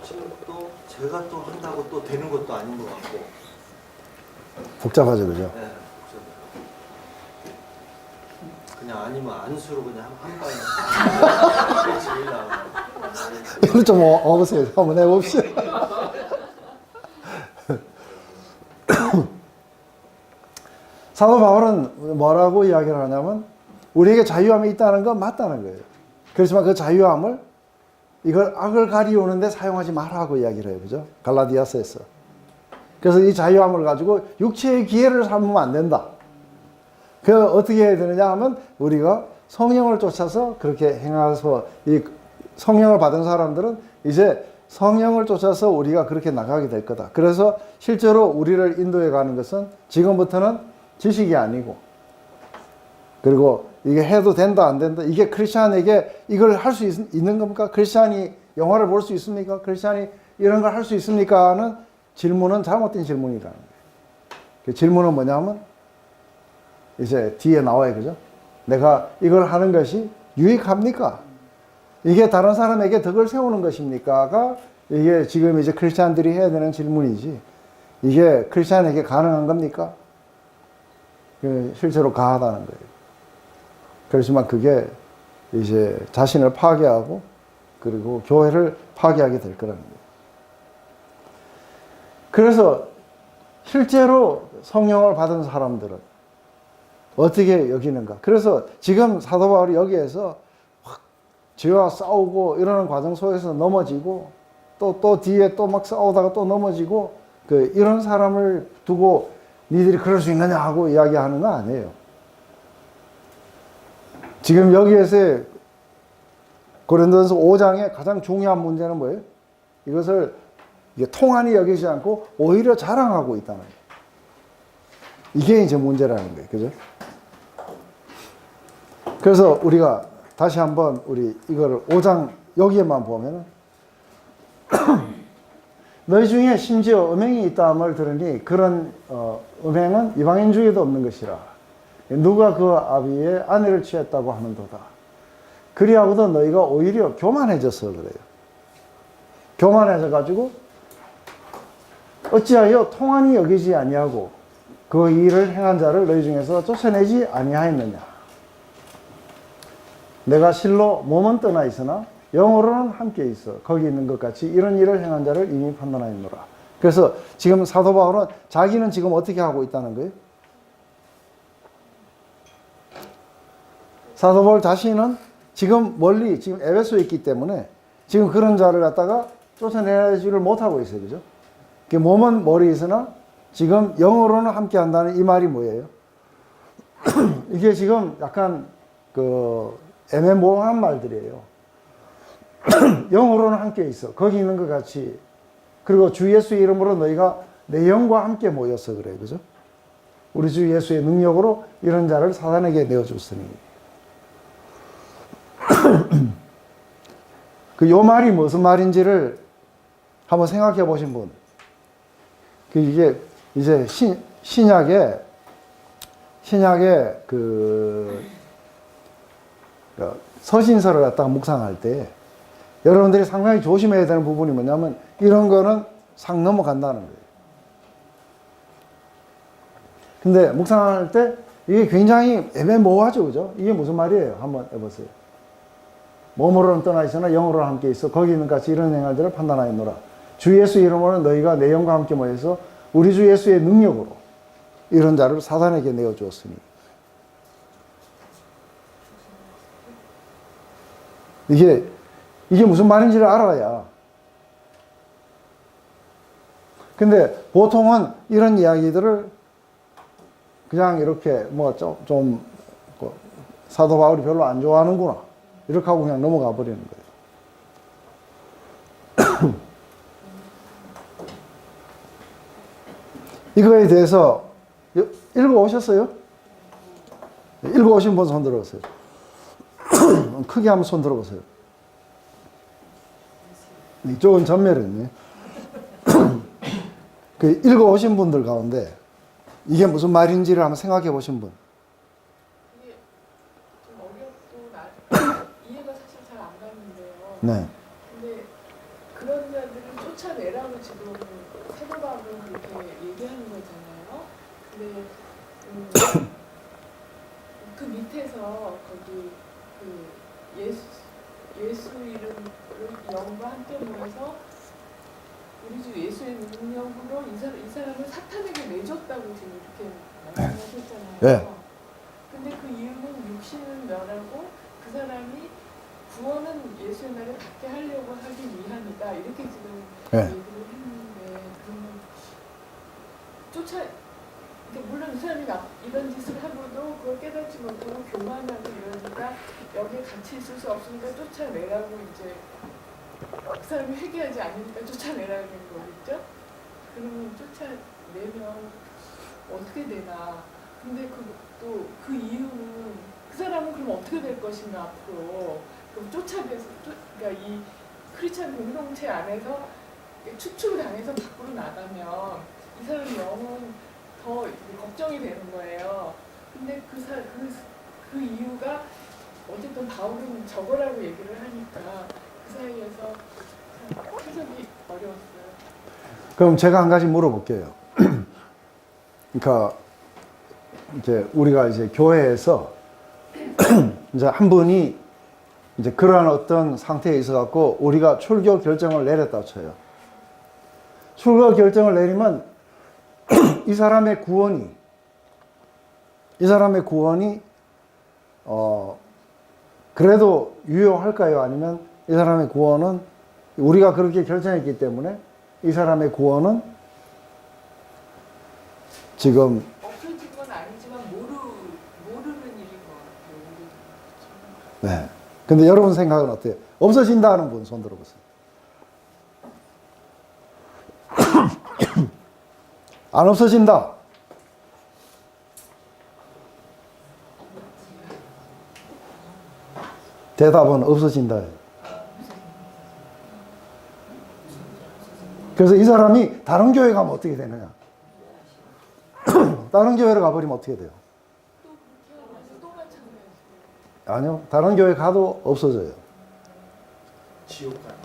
침묵도 제가 또 한다고 또 되는 것도 아닌 것 같고 복잡하죠, 그죠? 네, 그냥 아니면 안수로 그냥 한 방에 제일 나아요. 이거 좀 와보세요. 한번 해봅시다. 사도 바울은 뭐라고 이야기를 하냐면 우리에게 자유함이 있다는 건 맞다는 거예요. 그렇지만 그 자유함을 이걸 악을 가리우는데 사용하지 말라고 이야기를 해요. 그죠? 갈라디아서에서. 그래서 이 자유함을 가지고 육체의 기회를 삼으면 안 된다. 그 어떻게 해야 되느냐 하면 우리가 성령을 쫓아서 그렇게 행해서 이 성령을 받은 사람들은 이제 성령을 쫓아서 우리가 그렇게 나가게 될 거다. 그래서 실제로 우리를 인도해 가는 것은 지금부터는 지식이 아니고 그리고 이게 해도 된다 안 된다 이게 크리스찬에게 이걸 할 수 있는 겁니까? 크리스찬이 영화를 볼 수 있습니까? 크리스찬이 이런 걸 할 수 있습니까? 하는 질문은 잘못된 질문이라는 거예요. 그 질문은 뭐냐면 이제 뒤에 나와요. 그죠? 내가 이걸 하는 것이 유익합니까? 이게 다른 사람에게 덕을 세우는 것입니까?가 이게 지금 이제 크리스찬들이 해야 되는 질문이지. 이게 크리스찬에게 가능한 겁니까? 실제로 가하다는 거예요. 그렇지만 그게 이제 자신을 파괴하고 그리고 교회를 파괴하게 될 거라는 거예요. 그래서 실제로 성령을 받은 사람들은 어떻게 여기는가? 그래서 지금 사도 바울이 여기에서 확 죄와 싸우고 이러는 과정 속에서 넘어지고 또 뒤에 또 막 싸우다가 또 넘어지고 이런 사람을 두고 니들이 그럴 수 있느냐 하고 이야기하는 거 아니에요. 지금 여기에서 고린도전서 5장의 가장 중요한 문제는 뭐예요? 이것을 이게 통한이 여기지 않고 오히려 자랑하고 있다는 거예요. 이게 이제 문제라는 거예요. 그죠? 그래서 우리가 다시 한번 우리 이거를 5장 여기에만 보면은 너희 중에 심지어 음행이 있다함을 들으니 그런 음행은 이방인 중에도 없는 것이라. 누가 그 아비의 아내를 취했다고 하는도다. 그리하고도 너희가 오히려 교만해져서 그래요. 교만해져 가지고 어찌하여 통한이 여기지 아니하고 그 일을 행한 자를 너희 중에서 쫓아내지 아니하였느냐. 내가 실로 몸은 떠나 있으나 영으로는 함께 있어 거기 있는 것 같이 이런 일을 행한 자를 이미 판단하였노라. 그래서 지금 사도 바울은 자기는 지금 어떻게 하고 있다는 거예요? 사도 바울 자신은 지금 멀리 지금 에베소에 있기 때문에 지금 그런 자를 갖다가 쫓아내지를 못하고 있어요. 그죠? 몸은 멀리 있으나 지금 영으로는 함께 한다는 이 말이 뭐예요? 이게 지금 약간 애매모호한 말들이에요. 영으로는 함께 있어. 거기 있는 것 같이. 그리고 주 예수의 이름으로 너희가 내 영과 함께 모여서 그래. 그죠? 우리 주 예수의 능력으로 이런 자를 사단에게 내어줬으니. 요 말이 무슨 말인지를 한번 생각해 보신 분. 이게 이제 신약의 서신서를 갖다가 묵상할 때 여러분들이 상당히 조심해야 되는 부분이 뭐냐면 이런 거는 상 넘어간다는 거예요. 근데 묵상할 때 이게 굉장히 애매모호하죠. 그죠? 이게 무슨 말이에요? 한번 해보세요. 몸으로는 떠나 있으나 영으로 함께 있어 거기 있는 같이 이런 행할들을 판단하였노라. 주 예수 이름으로 너희가 내 영과 함께 모여서 우리 주 예수의 능력으로 이런 자를 사단에게 내어주었으니. 이게 무슨 말인지를 알아야. 근데 보통은 이런 이야기들을 그냥 이렇게 사도 바울이 별로 안 좋아하는구나 이렇게 하고 그냥 넘어가 버리는 거예요. 이거에 대해서 읽어오셨어요? 읽어오신 분 손 들어보세요. 크게 한번 손 들어보세요. 이쪽은 전멸했네. 읽어오신 분들 가운데 이게 무슨 말인지를 한번 생각해 보신 분. 이게 좀 어렵고 이해가 사실 잘 안 가는데요. 네. 근데 그런 자들을 쫓아내라고 지금 사도 바울은 그렇게 얘기하는 거잖아요. 근데 그 밑에서 거기 예수 이름을 영과 함께 모여서 우리 주 예수의 능력으로 이 사람을 사탄에게 내줬다고 지금 이렇게 말씀하셨잖아요. 네. 근데 그 이유는 육신은 멸하고 그 사람이 구원 그 사람이 이런 짓을 하고도 그걸 깨닫지 못하고 교만하고 이러니까 여기에 같이 있을 수 없으니까 쫓아내라고 이제 그 사람이 회개하지 않으니까 쫓아내라는 거겠죠? 그러면 쫓아내면 어떻게 되나? 근데 그것도 그 이유는 그 사람은 그럼 어떻게 될 것인가 앞으로 그럼 쫓아내서 그러니까 이 크리스찬 공동체 안에서 축출을 당해서 밖으로 나가면 이 사람 영은 더 걱정이 되는 거예요. 근데 그 이유가 어쨌든 바울은 저거라고 얘기를 하니까 그 사이에서 참 해석이 어려웠어요. 그럼 제가 한 가지 물어볼게요. 그러니까 이제 우리가 이제 교회에서 이제 한 분이 이제 그러한 어떤 상태에 있어 갖고 우리가 출교 결정을 내렸다 쳐요. 출교 결정을 내리면 이 사람의 구원이 그래도 유효할까요? 아니면 이 사람의 구원은 우리가 그렇게 결정했기 때문에 이 사람의 구원은 지금 없어진 건 아니지만 모르는 일인 것 같아요. 네. 근데 여러분 생각은 어때요? 없어진다는 분 손 들어보세요. 안 없어진다. 대답은 없어진다. 그래서 이 사람이 다른 교회 가면 어떻게 되느냐? 다른 교회를 가버리면 어떻게 돼요? 또 마찬가지. 아니요. 다른 교회 가도 없어져요. 지옥 가는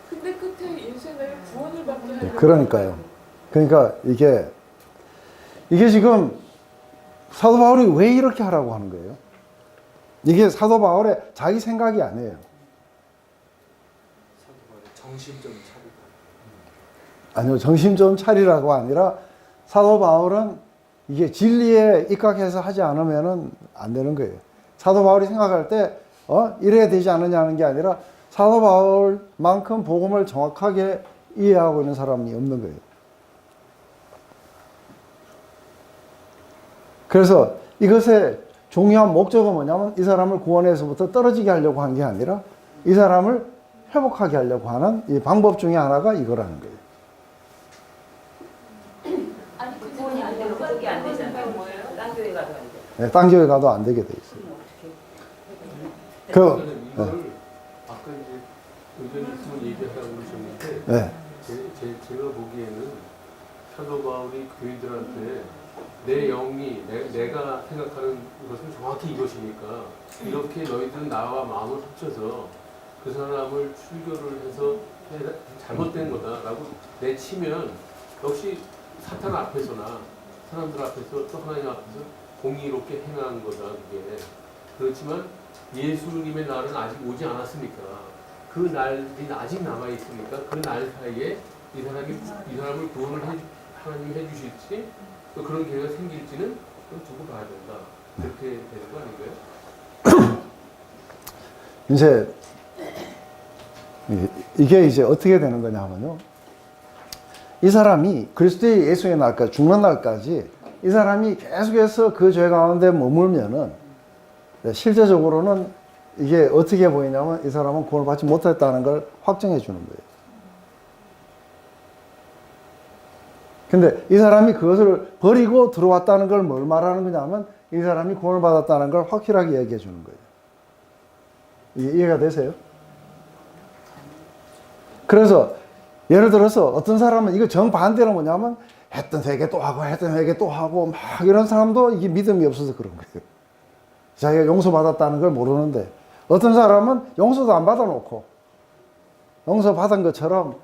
근데 끝에 인생을 구원을 받게 하려고 그러니까요. 그러니까 이게 지금 사도 바울이 왜 이렇게 하라고 하는 거예요? 이게 사도 바울의 자기 생각이 아니에요. 정신 좀 차리고. 아니요, 정신 좀 차리라고 아니라 사도 바울은 이게 진리에 입각해서 하지 않으면은 안 되는 거예요. 사도 바울이 생각할 때, 이래야 되지 않느냐는 게 아니라 사도 바울만큼 복음을 정확하게 이해하고 있는 사람이 없는 거예요. 그래서 이것의 중요한 목적은 뭐냐면 이 사람을 구원에서부터 떨어지게 하려고 한 게 아니라 이 사람을 회복하게 하려고 하는 이 방법 중에 하나가 이거라는 거예요. 아니 구원이 안 되면 그게 안 되잖아요. 딴 교회 가도 안 돼. 네, 딴 교회 가도 안 되게 돼 있어요. 그럼 그, 이걸 아까 이제 의견이 있으면 얘기하라고 그러셨는데 네. 제가 보기에는 사도 바울이 교인들한테 내 영이 내가 생각하는 것은 정확히 이것이니까 이렇게 너희들은 나와 마음을 합쳐서 그 사람을 출교를 해서 잘못된 거다라고 내치면 역시 사탄 앞에서나 사람들 앞에서 또 하나님 앞에서 공의롭게 행한 거다 그게. 그렇지만 예수님의 날은 아직 오지 않았으니까 그 날이 아직 남아 있으니까 그 날 사이에 이 사람을 구원을 하나님이 해주실지 또 그런 기회가 생길지는 좀 두고 봐야 된다. 그렇게 되는 거 아닌가요? 이제 이게 이제 어떻게 되는 거냐 하면요. 이 사람이 그리스도의 예수의 날까지 죽는 날까지 이 사람이 계속해서 그 죄 가운데 머물면은 실제적으로는 이게 어떻게 보이냐면 이 사람은 구원을 받지 못했다는 걸 확정해 주는 거예요. 근데 이 사람이 그것을 버리고 들어왔다는 걸 뭘 말하는 거냐면 이 사람이 구원을 받았다는 걸 확실하게 얘기해 주는 거예요. 이게 이해가 되세요? 그래서 예를 들어서 어떤 사람은 이거 정반대로 뭐냐면 했던 회개 또 하고 했던 회개 또 하고 막 이런 사람도 이게 믿음이 없어서 그런 거예요. 자기가 용서받았다는 걸 모르는데 어떤 사람은 용서도 안 받아놓고 용서받은 것처럼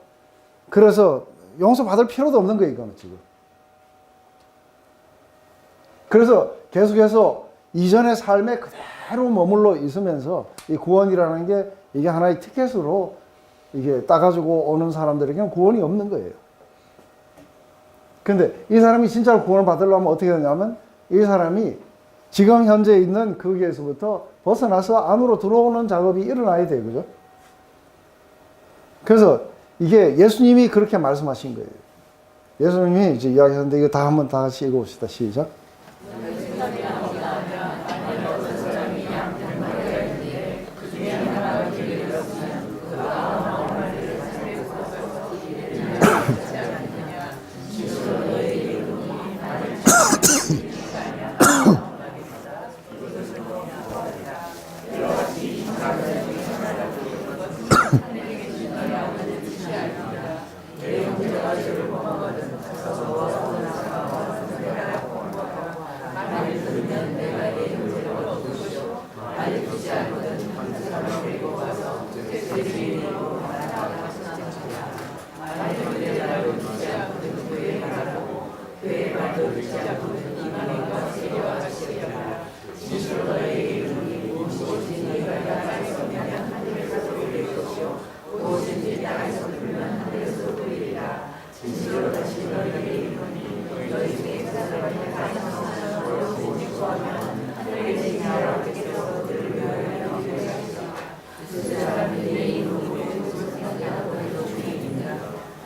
그래서 용서받을 필요도 없는 거예요, 이거는 지금. 그래서 계속해서 이전의 삶에 그대로 머물러 있으면서 이 구원이라는 게 이게 하나의 티켓으로 이게 따가지고 오는 사람들에게는 구원이 없는 거예요. 근데 이 사람이 진짜로 구원을 받으려면 어떻게 되냐면 이 사람이 지금 현재 있는 거기에서부터 벗어나서 안으로 들어오는 작업이 일어나야 돼요. 그죠? 그래서 이게 예수님이 그렇게 말씀하신 거예요. 예수님이 이제 이야기하는데 이거 다 한번 다 같이 읽어봅시다. 시작.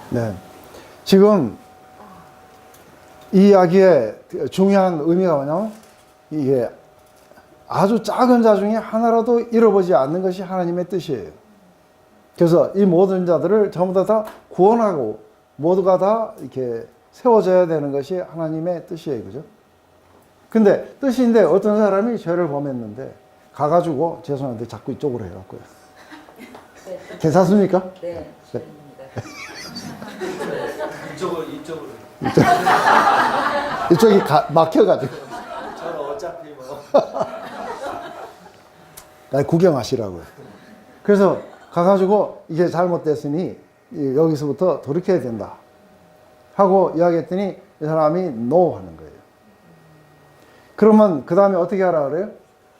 네. 지금 이 이야기의 중요한 의미가 뭐냐면 이게 아주 작은 자 중에 하나라도 잃어보지 않는 것이 하나님의 뜻이에요. 그래서 이 모든 자들을 전부 다 구원하고 모두가 다 이렇게 세워져야 되는 것이 하나님의 뜻이에요. 그죠? 근데 뜻인데 어떤 사람이 죄를 범했는데 가가지고 죄송한데 자꾸 이쪽으로 해갖고요. 괜찮습니까? 네. 네. 이쪽으로 이쪽이 막혀가지고. 저는 어차피 뭐 날 구경하시라고요. 그래서 가가지고 이게 잘못됐으니 여기서부터 돌이켜야 된다 하고 이야기했더니 이 사람이 NO 하는 거예요. 그러면 그 다음에 어떻게 하라 그래요?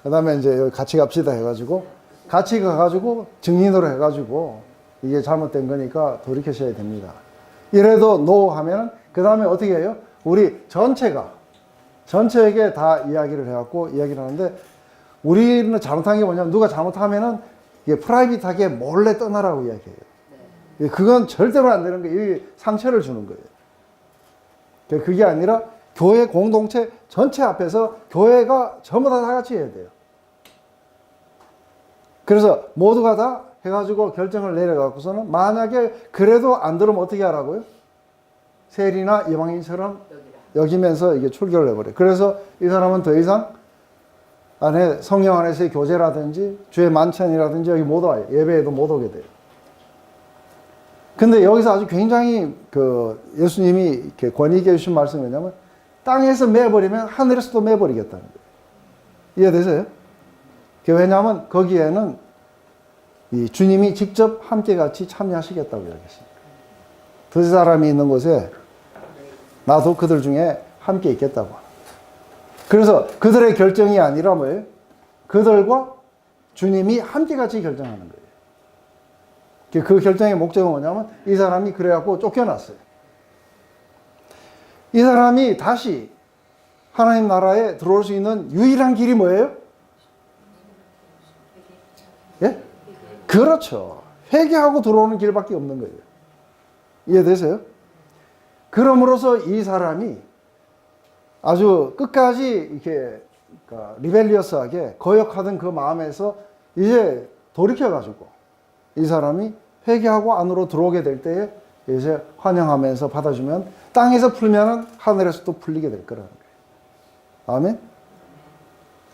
그 다음에 이제 여기 같이 갑시다 해가지고 같이 가가지고 증인으로 해가지고 이게 잘못된 거니까 돌이키셔야 됩니다. 이래도 NO 하면은 그 다음에 어떻게 해요? 우리 전체에게 다 이야기를 해갖고 이야기를 하는데 우리는 잘못한 게 뭐냐면 누가 잘못하면은 이게 프라이빗하게 몰래 떠나라고 이야기해요. 그건 절대로 안 되는 거예요. 이게 상처를 주는 거예요. 그게 아니라 교회 공동체 전체 앞에서 교회가 전부 다 같이 해야 돼요. 그래서 모두가 다 해가지고 결정을 내려갖고서는 만약에 그래도 안 들으면 어떻게 하라고요? 세리나 이방인처럼 여기면서 이게 출교를 해버려요. 그래서 이 사람은 더 이상 안에 성령 안에서의 교제라든지 주의 만찬이라든지 여기 못 와요. 예배에도 못 오게 돼요. 근데 여기서 아주 굉장히 예수님이 이렇게 권위 있게 해주신 말씀이 뭐냐면 땅에서 매버리면 하늘에서도 매버리겠다는 거예요. 이해되세요? 왜냐하면 거기에는 이 주님이 직접 함께 같이 참여하시겠다고 이야기했습니다. 두 사람이 있는 곳에 나도 그들 중에 함께 있겠다고. 그래서 그들의 결정이 아니라 뭐예요? 그들과 주님이 함께 같이 결정하는 거예요. 그 결정의 목적은 뭐냐면 이 사람이 그래갖고 쫓겨났어요. 이 사람이 다시 하나님 나라에 들어올 수 있는 유일한 길이 뭐예요? 예? 그렇죠. 회개하고 들어오는 길밖에 없는 거예요. 이해되세요? 그럼으로써 이 사람이 아주 끝까지 이렇게 리벨리어스하게 거역하던 그 마음에서 이제 돌이켜가지고 이 사람이 회개하고 안으로 들어오게 될 때에 이제 환영하면서 받아주면 땅에서 풀면은 하늘에서도 풀리게 될 거라는 거예요. 아멘?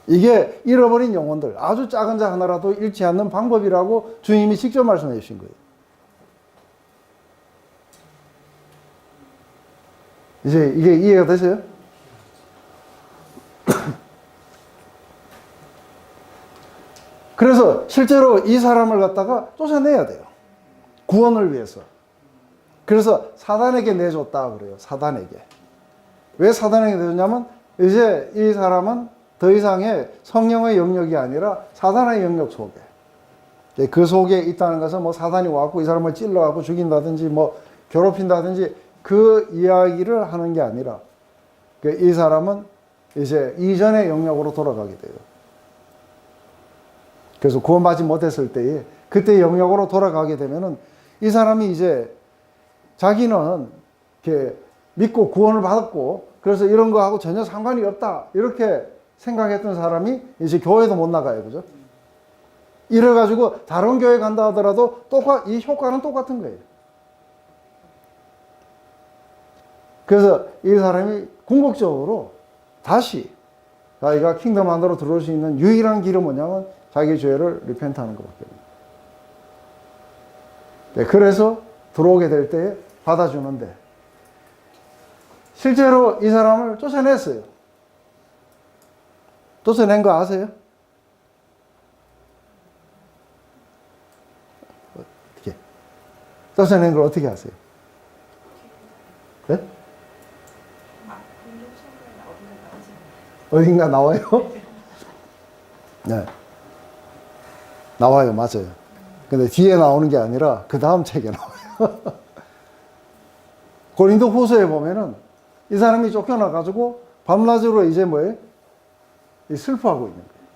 이게 잃어버린 영혼들, 아주 작은 자 하나라도 잃지 않는 방법이라고 주님이 직접 말씀해 주신 거예요. 이제 이게 이해가 되세요? 그래서 실제로 이 사람을 갖다가 쫓아내야 돼요. 구원을 위해서. 그래서 사단에게 내줬다 그래요. 사단에게. 왜 사단에게 내줬냐면 이제 이 사람은 더 이상의 성령의 영역이 아니라 사단의 영역 속에. 그 속에 있다는 것은 뭐 사단이 와갖고 이 사람을 찔러갖고 죽인다든지 뭐 괴롭힌다든지 그 이야기를 하는 게 아니라 이 사람은 이제 이전의 영역으로 돌아가게 돼요. 그래서 구원받지 못했을 때에 그때 영역으로 돌아가게 되면은 이 사람이 이제 자기는 이렇게 믿고 구원을 받았고 그래서 이런 거하고 전혀 상관이 없다 이렇게 생각했던 사람이 이제 교회도 못 나가요. 그죠? 이래가지고 다른 교회 간다 하더라도 이 효과는 똑같은 거예요. 그래서 이 사람이 궁극적으로 다시 자기가 킹덤 안으로 들어올 수 있는 유일한 길은 뭐냐면 자기 죄를 리펜트하는 것밖에 없습니다. 네, 그래서 들어오게 될 때 받아주는데 실제로 이 사람을 쫓아냈어요. 쫓아낸 거 아세요? 어떻게? 쫓아낸 걸 어떻게 아세요? 네? 어딘가 나와요? 네. 나와요. 맞아요. 근데 뒤에 나오는 게 아니라 그 다음 책에 나와요. 고린도 후서에 보면은 이 사람이 쫓겨나가지고 밤낮으로 이제 뭐예요? 슬퍼하고 있는 거예요.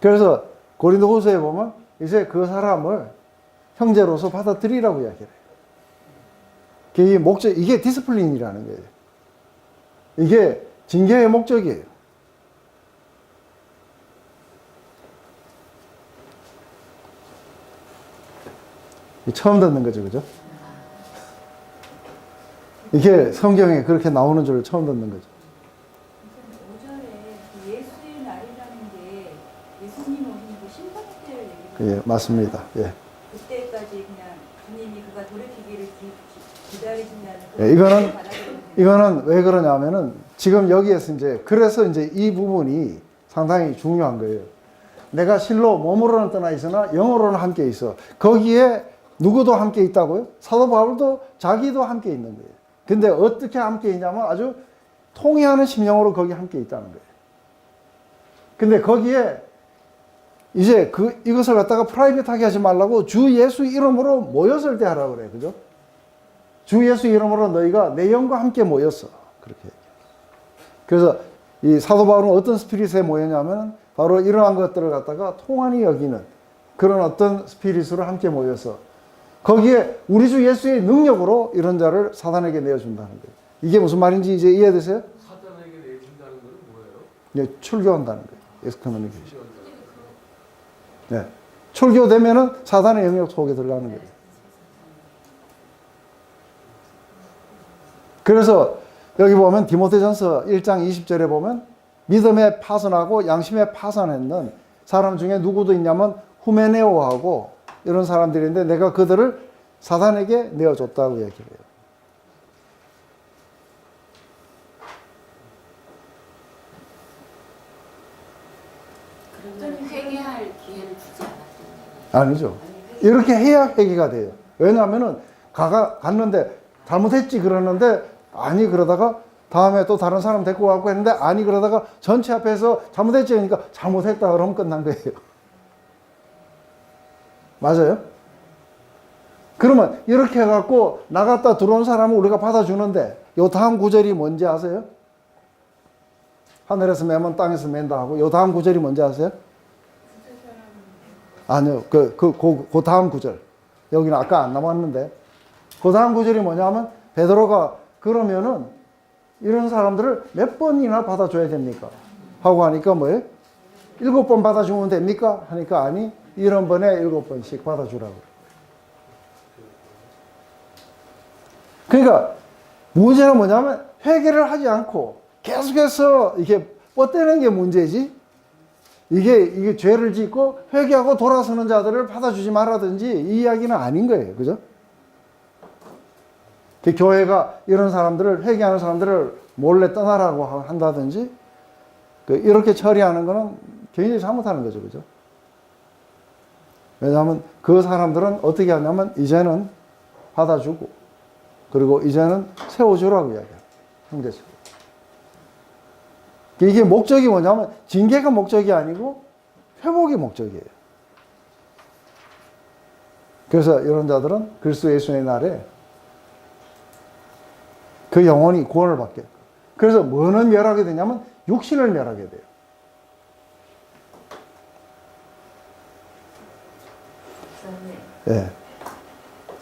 그래서 고린도 후서에 보면 이제 그 사람을 형제로서 받아들이라고 이야기를 해요. 이게 디스플린이라는 거예요. 이게 징계의 목적이에요. 처음 듣는 거죠, 그죠? 이게 성경에 그렇게 나오는 줄 처음 듣는 거죠. 오전에 그 예수의 날이라는 게 예수님 오신 그 심판 때를 얘기해요. 예, 맞습니다. 예. 그때까지 그냥 주님이 그가 돌이키기를 기다리신다는 예, 이거는 왜 그러냐면은 지금 여기에서 그래서 이 부분이 상당히 중요한 거예요. 내가 실로 몸으로는 떠나 있으나 영으로는 함께 있어. 거기에 누구도 함께 있다고요? 사도 바울도 자기도 함께 있는 거예요. 근데 어떻게 함께 있냐면 아주 통해하는 심령으로 거기 함께 있다는 거예요. 근데 거기에 이제 이것을 갖다가 프라이빗하게 하지 말라고 주 예수 이름으로 모였을 때 하라고 그래요. 그죠? 주 예수 이름으로 너희가 내 영과 함께 모였어. 그렇게 얘기해요. 그래서 이 사도 바울은 어떤 스피릿에 모였냐면 바로 이러한 것들을 갖다가 통한히 여기는 그런 어떤 스피릿으로 함께 모여서 거기에 우리 주 예수의 능력으로 이런 자를 사단에게 내어준다는 거예요. 이게 무슨 말인지 이제 이해되세요? 사단에게 내준다는 건 뭐예요? 네, 출교한다는 거예요. 엑스커뮤니케이션. 네. 출교되면은 사단의 영역 속에 들어가는 거예요. 그래서 여기 보면 디모데전서 1장 20절에 보면 믿음에 파선하고 양심에 파선했는 사람 중에 누구도 있냐면 후메네오하고 이런 사람들인데 내가 그들을 사단에게 내어줬다고 얘기를 해요. 그러면 회개할 기회를 주지 않았던 거예요? 아니죠. 이렇게 해야 회개가 돼요. 왜냐하면은 갔는데 잘못했지 그러는데 아니 그러다가 다음에 또 다른 사람 데리고 가고 했는데 아니 그러다가 전체 앞에서 잘못했지 그러니까 잘못했다 그러면 끝난 거예요. 맞아요? 그러면 이렇게 해갖고 나갔다 들어온 사람을 우리가 받아주는데 요 다음 구절이 뭔지 아세요? 하늘에서 매면 땅에서 맨다 하고 요 다음 구절이 뭔지 아세요? 아니요. 그 다음 구절. 여기는 아까 안 남았는데 그 다음 구절이 뭐냐면 베드로가 그러면은 이런 사람들을 몇 번이나 받아줘야 됩니까? 하고 하니까 뭐예요? 7번 받아주면 됩니까? 하니까 아니 1번에 7번씩 받아주라고. 그러니까 문제는 뭐냐면 회개를 하지 않고 계속해서 이렇게 뻗대는 게 문제지. 이게 죄를 짓고 회개하고 돌아서는 자들을 받아주지 말라든지 이 이야기는 아닌 거예요. 그죠? 교회가 이런 사람들을 회개하는 사람들을 몰래 떠나라고 한다든지 이렇게 처리하는 거는 굉장히 잘못하는 거죠. 그죠? 왜냐하면 그 사람들은 어떻게 하냐면 이제는 받아주고 그리고 이제는 세워주라고 이야기해요. 형제처럼. 이게 목적이 뭐냐면 징계가 목적이 아니고 회복이 목적이에요. 그래서 이런 자들은 그리스도 예수의 날에 그 영혼이 구원을 받게. 그래서 뭐는 멸하게 되냐면 육신을 멸하게 돼요. 목사님, 예.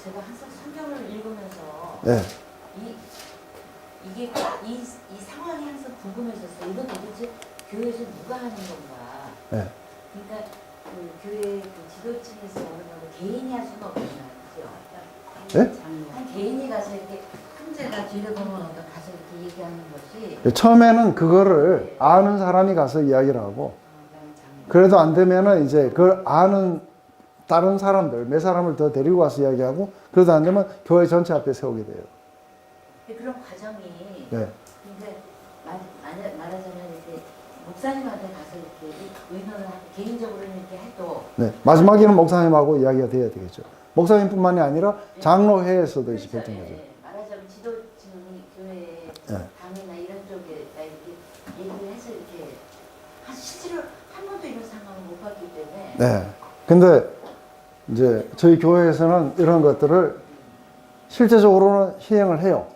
제가 항상 성경을 읽으면서 예. 이 상황이 항상 궁금해졌어요. 이건 도대체 교회에서 누가 하는 건가? 네. 그러니까 그 교회 그 지도층에서 하는 거 개인이 할 수는 없잖아요. 그죠? 네? 한 개인이 가서 이렇게 형제가 뒤를 보면 가서 이렇게 얘기하는 것이 처음에는 그거를 아는 사람이 가서 이야기를 하고, 그다음에 장로. 그래도 안 되면은 이제 그걸 아는 다른 사람들, 몇 사람을 더 데리고 와서 이야기하고, 그래도 안 되면 교회 전체 앞에 세우게 돼요. 근데 그런 과정이 네. 근데 말하자면 이렇게 목사님한테 가서 이렇게 의논을 하고 개인적으로는 이렇게 해도 네. 마지막에는 목사님하고 이야기가 돼야 되겠죠. 목사님뿐만이 아니라 장로회에서도 이제 그렇죠. 결정하죠. 예. 말하자면 지도층이 교회 네. 당이나 이런 쪽에 이렇게 얘기를 해서 이렇게 실제로 한 번도 이런 상황을 못 봤기 때문에 네. 근데 이제 저희 교회에서는 이런 것들을 실제적으로는 시행을 해요.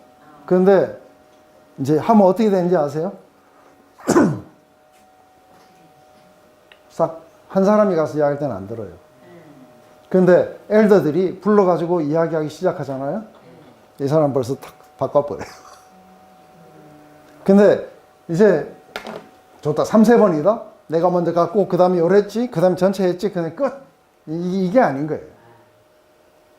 그런데 이제 하면 어떻게 되는지 아세요? 싹 한 사람이 가서 이야기할 때는 안 들어요. 근데 엘더들이 불러가지고 이야기하기 시작하잖아요. 이 사람 벌써 탁 바꿔버려요. 근데 이제 좋다. 3세번이다. 내가 먼저 갖고 그 다음에 요랬지. 그 다음에 전체 했지. 그냥 끝. 이게 아닌 거예요.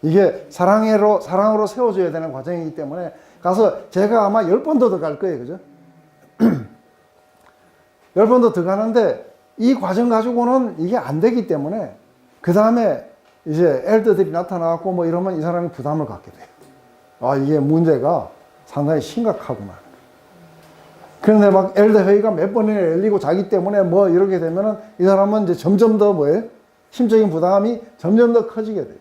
이게 사랑으로 세워줘야 되는 과정이기 때문에 가서 제가 아마 10번도 더 갈 거예요. 그죠? 10번도 더 가는데 이 과정 가지고는 이게 안 되기 때문에 그 다음에 이제 엘더들이 나타나고 뭐 이러면 이 사람이 부담을 갖게 돼요. 아, 이게 문제가 상당히 심각하구만. 그런데 막 엘더 회의가 몇 번이나 열리고 자기 때문에 뭐 이렇게 되면은 이 사람은 이제 점점 더 뭐예요? 심적인 부담이 점점 더 커지게 돼요.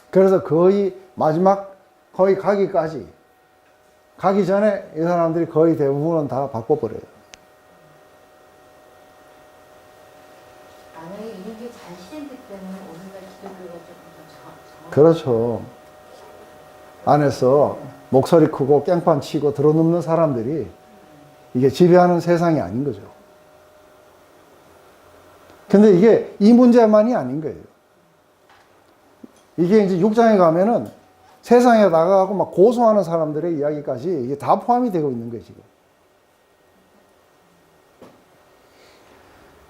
그래서 거의 마지막 거의 가기 전에 이 사람들이 거의 대부분은 다 바꿔버려요. 만약에 이런 게 잘 실행됐기 때문에 오늘날 기독교가 조금 더 그렇죠. 안에서 목소리 크고 깽판 치고 들어눕는 사람들이 이게 지배하는 세상이 아닌 거죠. 근데 이게 이 문제만이 아닌 거예요. 이게 이제 육장에 가면은 세상에 나가고 막 고소하는 사람들의 이야기까지 이게 다 포함이 되고 있는 거예요, 지금.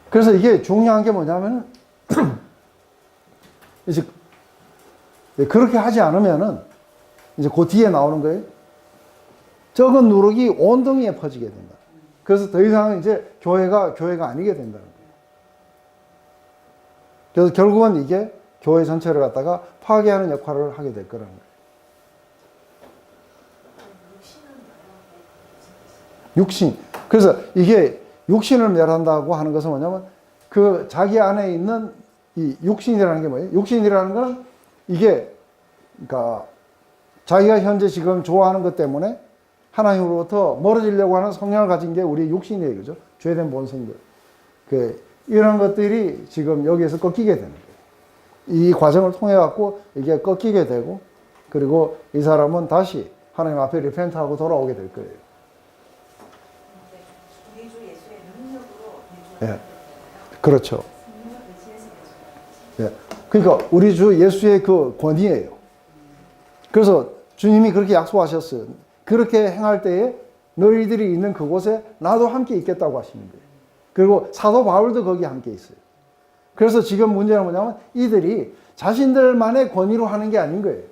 그래서 이게 중요한 게 뭐냐면은, 이제 그렇게 하지 않으면은, 이제 그 뒤에 나오는 거예요. 적은 누룩이 온 덩이에 퍼지게 된다. 그래서 더 이상 이제 교회가 아니게 된다는 거예요. 그래서 결국은 이게 교회 전체를 갖다가 파괴하는 역할을 하게 될 거라는 거예요. 육신. 그래서 이게 육신을 멸한다고 하는 것은 뭐냐면 그 자기 안에 있는 이 육신이라는 게 뭐예요? 육신이라는 건 이게 그러니까 자기가 현재 지금 좋아하는 것 때문에 하나님으로부터 멀어지려고 하는 성향을 가진 게 우리 육신이에요. 그죠? 죄된 본성들. 이런 것들이 지금 여기에서 꺾이게 되는 거예요. 이 과정을 통해 갖고 이게 꺾이게 되고 그리고 이 사람은 다시 하나님 앞에 리펜트하고 돌아오게 될 거예요. 우리 주 예수의 능력으로 예. 그렇죠. 예. 그러니까 우리 주 예수의 그 권위예요. 그래서 주님이 그렇게 약속하셨어요. 그렇게 행할 때에 너희들이 있는 그곳에 나도 함께 있겠다고 하시는 거예요. 그리고 사도 바울도 거기 함께 있어요. 그래서 지금 문제는 뭐냐면 이들이 자신들만의 권위로 하는 게 아닌 거예요.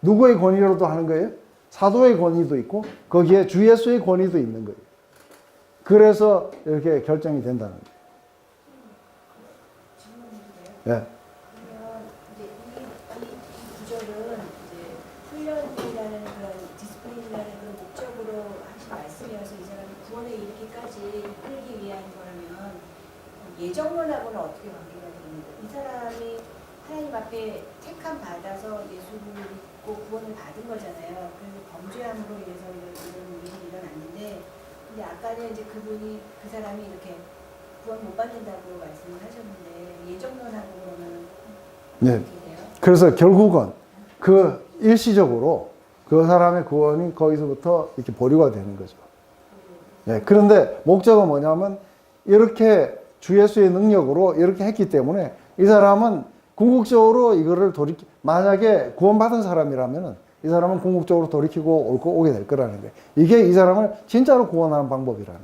누구의 권위로도 하는 거예요? 사도의 권위도 있고 거기에 주 예수의 권위도 있는 거예요. 그래서 이렇게 결정이 된다는 거예요. 예. 그러면 이제 이 구절은 이제 훈련이라는 그런 디스플린이라는 그런 목적으로 하신 말씀이어서 이 사람이 구원에 이르기까지 이끌기 위한 거라면 예정론하고는 어떻게 관계가 됩니까? 이 사람이 하나님 앞에 택함 받아서 예수를 믿고 구원을 받은 거잖아요. 그래서 범죄함으로 인해서 이런 일이 일어났는데, 근데 아까는 이제 그 사람이 이렇게 구원 못 받는다고 말씀을 하셨는데 예정론하고 그러면 네. 어떻게 돼요? 그래서 결국은 그 일시적으로 그 사람의 구원이 거기서부터 이렇게 보류가 되는 거죠. 예. 그런데 목적은 뭐냐면 이렇게 주 예수의 능력으로 이렇게 했기 때문에 이 사람은 궁극적으로 이거를 만약에 구원받은 사람이라면은 이 사람은 궁극적으로 돌이키고 오게 될 거라는 거예요. 이게 이 사람을 진짜로 구원하는 방법이라는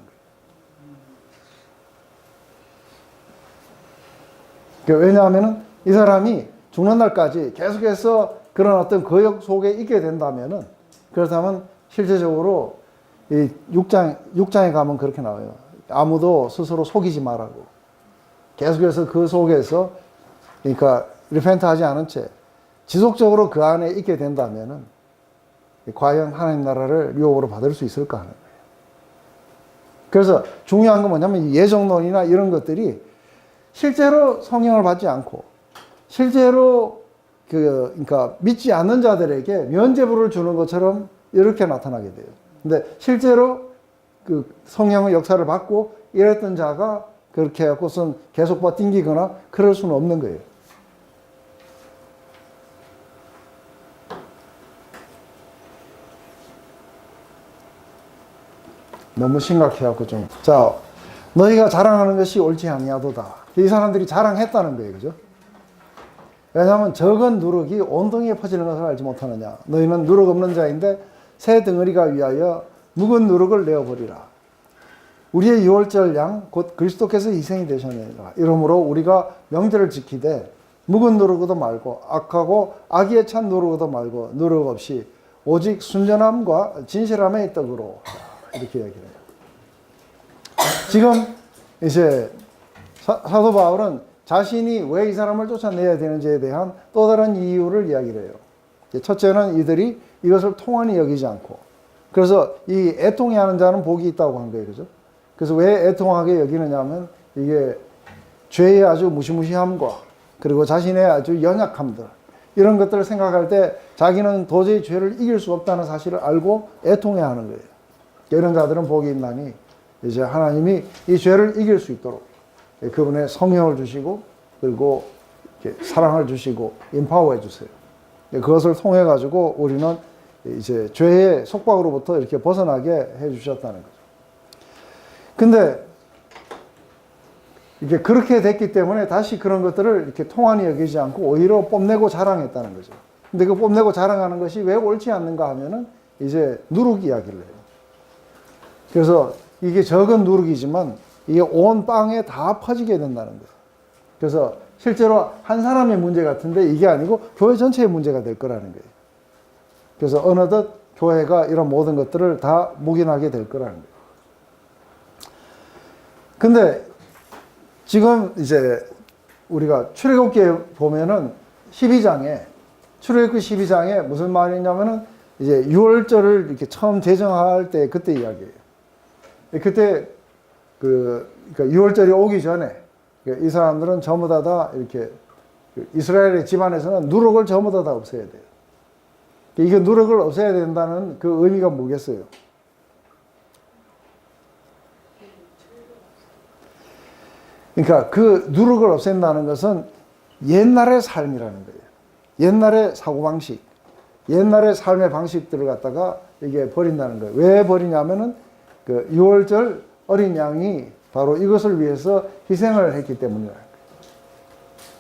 거예요. 왜냐하면 이 사람이 죽는 날까지 계속해서 그런 어떤 거역 속에 있게 된다면은, 그렇다면 실제적으로 이 6장에 가면 그렇게 나와요. 아무도 스스로 속이지 말라고. 계속해서 그 속에서, 그러니까 리펜트 하지 않은 채 지속적으로 그 안에 있게 된다면은 과연 하나님 나라를 유업으로 받을 수 있을까 하는 거예요. 그래서 중요한 건 뭐냐면 이 예정론이나 이런 것들이 실제로 성령을 받지 않고 실제로 그러니까 믿지 않는 자들에게 면죄부를 주는 것처럼 이렇게 나타나게 돼요. 근데 실제로 그 성령의 역사를 받고 이랬던 자가 그렇게 해갖고선 계속 튕기거나 그럴 수는 없는 거예요. 너무 심각해갖고 좀. 자, 너희가 자랑하는 것이 옳지 아니하도다. 이 사람들이 자랑했다는 거예요. 그죠? 왜냐하면 적은 누룩이 온덩이에 퍼지는 것을 알지 못하느냐. 너희는 누룩 없는 자인데 새 덩어리가 위하여 묵은 누룩을 내어버리라. 우리의 유월절 양 곧 그리스도께서 희생이 되셨느니라. 이러므로 우리가 명절을 지키되 묵은 누룩도 말고 악하고 악의에 찬 누룩도 말고 누룩 없이 오직 순전함과 진실함의 떡으로 이렇게 얘기해요. 지금 이제 사도 바울은 자신이 왜 이 사람을 쫓아내야 되는지에 대한 또 다른 이유를 이야기를 해요. 첫째는 이들이 이것을 통한히 여기지 않고, 그래서 이 애통해하는 자는 복이 있다고 한 거예요. 그죠? 그래서 왜 애통하게 여기느냐 하면 이게 죄의 아주 무시무시함과 그리고 자신의 아주 연약함들, 이런 것들을 생각할 때 자기는 도저히 죄를 이길 수 없다는 사실을 알고 애통해하는 거예요. 이런 자들은 복이 있나니 이제 하나님이 이 죄를 이길 수 있도록 그분의 성령을 주시고 그리고 이렇게 사랑을 주시고 임파워해 주세요. 그것을 통해 가지고 우리는 이제 죄의 속박으로부터 이렇게 벗어나게 해 주셨다는 거죠. 근데 이게 그렇게 됐기 때문에 다시 그런 것들을 이렇게 통한히 여기지 않고 오히려 뽐내고 자랑했다는 거죠. 근데 그 뽐내고 자랑하는 것이 왜 옳지 않는가 하면은 이제 누룩 이야기를 해요. 그래서 이게 적은 누룩이지만 이게 온 빵에 다 퍼지게 된다는 거예요. 그래서 실제로 한 사람의 문제 같은데 이게 아니고 교회 전체의 문제가 될 거라는 거예요. 그래서 어느덧 교회가 이런 모든 것들을 다 묵인하게 될 거라는 거예요. 근데 지금 이제 우리가 출애굽기에 보면은 12장에 출애굽기 12장에 무슨 말이냐면은 이제 유월절을 이렇게 처음 제정할 때 그때 이야기예요. 그때 그러니까 유월절이 오기 전에 이 사람들은 전부 다 이렇게 이스라엘의 집안에서는 누룩을 전부 다 없애야 돼요. 이게 누룩을 없애야 된다는 그 의미가 뭐겠어요? 그러니까 그 누룩을 없앤다는 것은 옛날의 삶이라는 거예요. 옛날의 사고방식, 옛날의 삶의 방식들을 갖다가 이게 버린다는 거예요. 왜 버리냐면은 그 유월절 어린 양이 바로 이것을 위해서 희생을 했기 때문이라.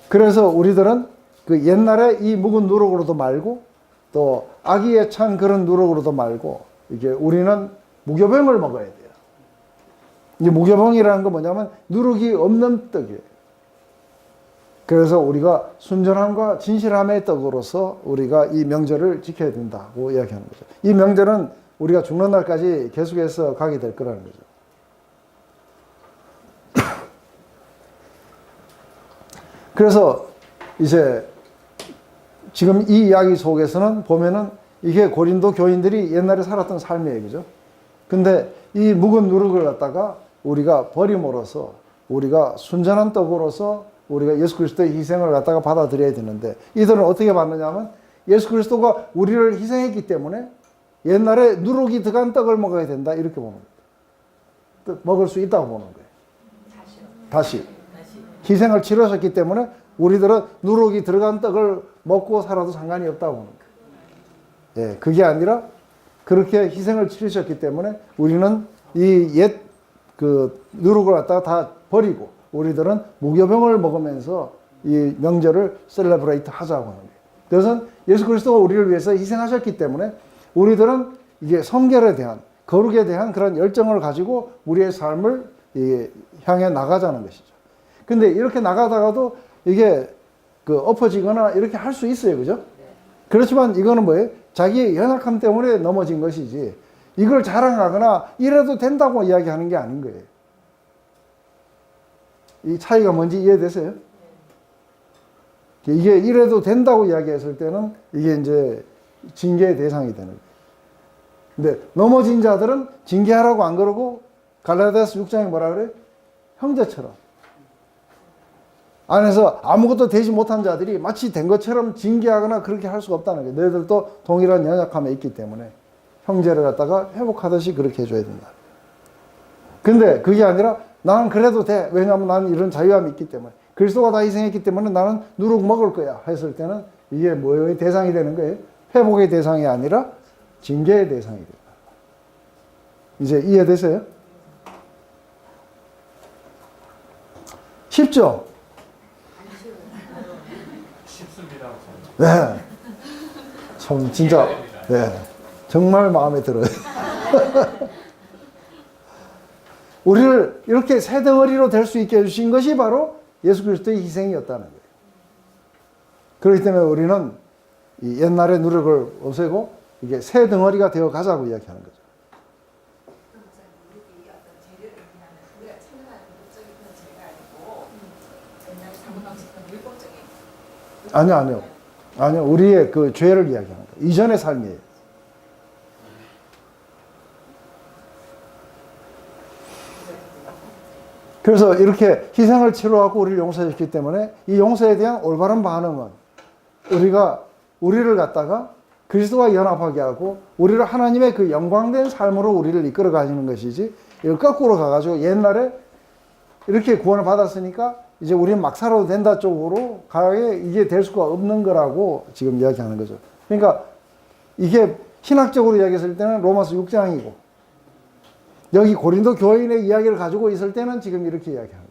그래서 우리들은 그 옛날에 이 묵은 누룩으로도 말고 또 악의에 찬 그런 누룩으로도 말고 이게 우리는 무교병을 먹어야 돼요. 이 무교병이라는 건 뭐냐면 누룩이 없는 떡이에요. 그래서 우리가 순전함과 진실함의 떡으로서 우리가 이 명절을 지켜야 된다고 이야기하는 거죠. 이 명절은 우리가 죽는 날까지 계속해서 가게 될 거라는 거죠. 그래서 이제 지금 이 이야기 속에서는 보면은 이게 고린도 교인들이 옛날에 살았던 삶이에요. 그죠? 근데 이 묵은 누룩을 갖다가 우리가 버림으로써 우리가 순전한 떡으로서 우리가 예수 그리스도의 희생을 갖다가 받아들여야 되는데 이들은 어떻게 받느냐 하면 예수 그리스도가 우리를 희생했기 때문에 옛날에 누룩이 들어간 떡을 먹어야 된다 이렇게 보는 거예요. 먹을 수 있다고 보는 거예요. 다시. 희생을 치르셨기 때문에 우리들은 누룩이 들어간 떡을 먹고 살아도 상관이 없다고 보는 거예요. 예, 그게 아니라 그렇게 희생을 치르셨기 때문에 우리는 이 옛 그 누룩을 갖다가 다 버리고 우리들은 무교병을 먹으면서 이 명절을 셀레브레이트 하자고 하는 거예요. 그것은 예수 그리스도가 우리를 위해서 희생하셨기 때문에 우리들은 이게 성결에 대한, 거룩에 대한 그런 열정을 가지고 우리의 삶을 향해 나가자는 것이죠. 근데 이렇게 나가다가도 이게 엎어지거나 이렇게 할 수 있어요. 그죠? 그렇지만 이거는 뭐예요? 자기의 연약함 때문에 넘어진 것이지, 이걸 자랑하거나 이래도 된다고 이야기하는 게 아닌 거예요. 이 차이가 뭔지 이해되세요? 이게 이래도 된다고 이야기했을 때는 이게 이제 징계의 대상이 되는 거예요. 근데 넘어진 자들은 징계하라고 안 그러고 갈라디아서 6장에 뭐라 그래요? 형제처럼. 안에서 아무것도 되지 못한 자들이 마치 된 것처럼 징계하거나 그렇게 할 수가 없다는 거예요. 너희들도 동일한 연약함에 있기 때문에 형제를 갖다가 회복하듯이 그렇게 해줘야 된다. 근데 그게 아니라 나는 그래도 돼. 왜냐하면 나는 이런 자유함이 있기 때문에. 그리스도가 다 희생했기 때문에 나는 누룩 먹을 거야. 했을 때는 이게 뭐의 대상이 되는 거예요? 회복의 대상이 아니라 징계의 대상이 된다. 이제 이해되세요? 쉽죠? 쉽습니다. 네. 참, 진짜, 네. 정말 마음에 들어요. 우리를 이렇게 새 덩어리로 될 수 있게 해주신 것이 바로 예수 그리스도의 희생이었다는 거예요. 그렇기 때문에 우리는 이 옛날의 누력을 없애고 이게 새 덩어리가 되어 가자고 이야기하는 거죠. 아니요. 우리의 그 죄를 이야기하는 거예요. 이전의 삶이에요. 그래서 이렇게 희생을 치러갖고 우리를 용서했기 때문에 이 용서에 대한 올바른 반응은 우리를 갖다가 그리스도와 연합하게 하고 우리를 하나님의 그 영광된 삶으로 우리를 이끌어 가시는 것이지, 이걸 거꾸로 가가지고 옛날에 이렇게 구원을 받았으니까 이제 우리는 막 살아도 된다 쪽으로 가게 이게 될 수가 없는 거라고 지금 이야기하는 거죠. 그러니까 이게 신학적으로 이야기했을 때는 로마서 6장이고 여기 고린도 교인의 이야기를 가지고 있을 때는 지금 이렇게 이야기하는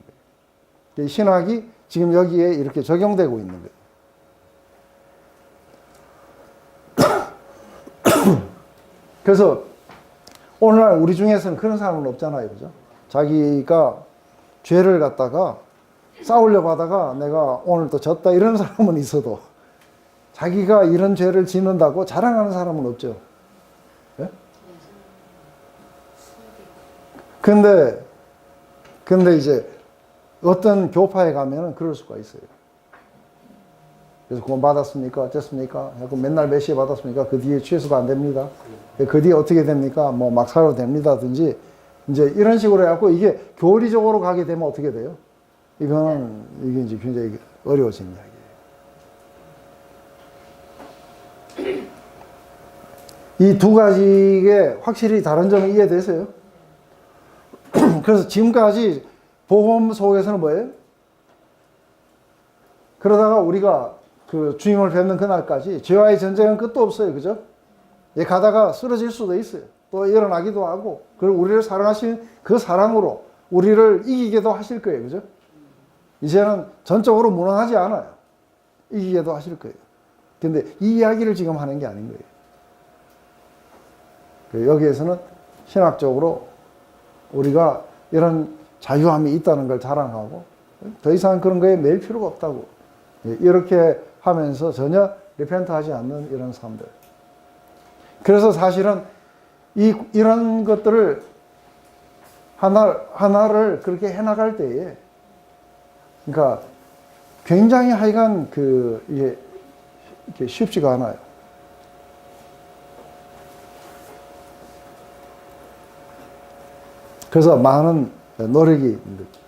거예요. 신학이 지금 여기에 이렇게 적용되고 있는 거예요. 그래서 오늘날 우리 중에서는 그런 사람은 없잖아요. 그죠? 자기가 죄를 갖다가 싸우려고 하다가 내가 오늘 또 졌다 이런 사람은 있어도 자기가 이런 죄를 짓는다고 자랑하는 사람은 없죠. 예? 근데 이제 어떤 교파에 가면은 그럴 수가 있어요. 그래서 구원 받았습니까? 어쨌습니까? 맨날 몇 시에 받았습니까? 그 뒤에 취소가 안 됩니다. 그 뒤에 어떻게 됩니까? 뭐 막 살아도 됩니다든지 이제 이런 식으로 해갖고 이게 교리적으로 가게 되면 어떻게 돼요? 이게 이제 굉장히 어려워진 이야기예요. 이 두 가지의 확실히 다른 점이 이해되세요? 그래서 지금까지 복음 속에서는 뭐예요? 그러다가 우리가 그 주님을 뵙는 그날까지 죄와의 전쟁은 끝도 없어요. 그죠? 가다가 쓰러질 수도 있어요. 또 일어나기도 하고, 그리고 우리를 사랑하시는 그 사랑으로 우리를 이기게도 하실 거예요. 그죠? 이제는 전적으로 무능하지 않아요. 이기게도 하실 거예요. 근데 이 이야기를 지금 하는 게 아닌 거예요. 여기에서는 신학적으로 우리가 이런 자유함이 있다는 걸 자랑하고 더 이상 그런 거에 매일 필요가 없다고 이렇게 하면서 전혀 리펜트하지 않는 이런 사람들. 그래서 사실은 이런 것들을 하나를 그렇게 해나갈 때에, 그러니까 굉장히 하여간 이게 쉽지가 않아요. 그래서 많은 노력이 있는 거죠.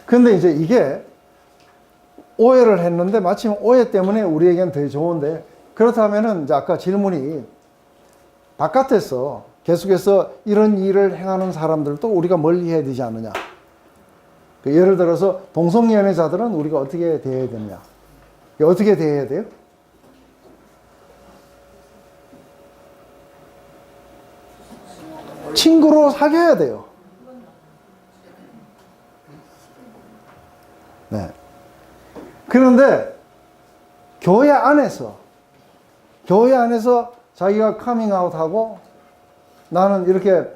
근데 이제 이게 오해를 했는데 마침 오해 때문에 우리에겐 더 좋은데, 그렇다면은 이제 아까 질문이 바깥에서 계속해서 이런 일을 행하는 사람들도 우리가 멀리 해야 되지 않느냐. 예를 들어서 동성연애자들은 우리가 어떻게 대해야 되느냐. 어떻게 대해야 돼요? 친구로 사귀어야 돼요. 네. 그런데 교회 안에서 교회 안에서 자기가 카밍아웃하고 나는 이렇게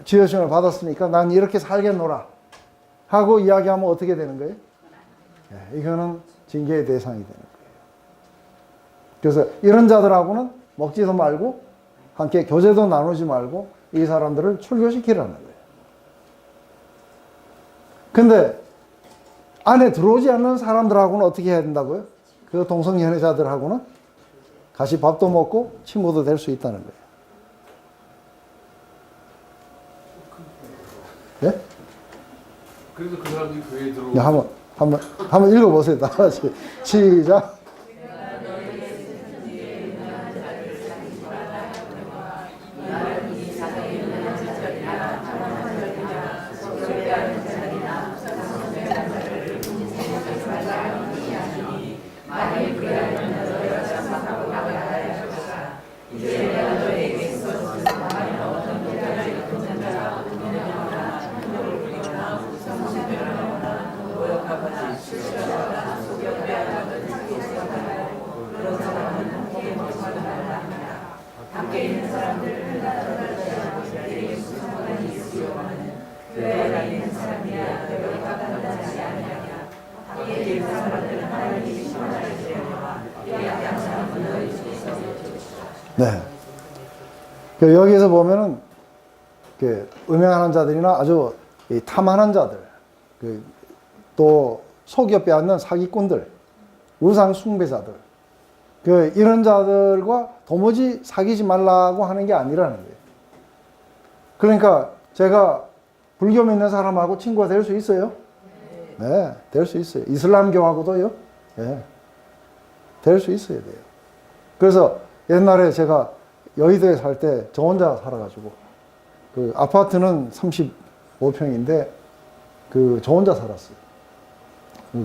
지어심을 받았으니까 난 이렇게 살겠노라 하고 이야기하면 어떻게 되는 거예요? 이거는 징계의 대상이 되는 거예요. 그래서 이런 자들하고는 먹지도 말고 함께 교제도 나누지 말고 이 사람들을 출교시키라는 거예요. 근데 안에 들어오지 않는 사람들하고는 어떻게 해야 된다고요? 그 동성연애자들하고는 같이 밥도 먹고 친구도 될 수 있다는 거예요. 예? 그래서 그 사람들이 교회에 들어오고 네, 한번 읽어보세요. 다 같이. 시작. 네. 여기에서 보면은 음행하는 자들이나 아주 탐하는 자들, 또 속여 빼앗는 사기꾼들, 우상 숭배자들, 이런 자들과 도무지 사귀지 말라고 하는 게 아니라는 거예요. 그러니까 제가 불교 믿는 사람하고 친구가 될 수 있어요? 네, 될 수 있어요. 이슬람교하고도요, 네, 될 수 있어야 돼요. 그래서 옛날에 제가 여의도에 살 때 저 혼자 살아가지고, 아파트는 35평인데, 저 혼자 살았어요.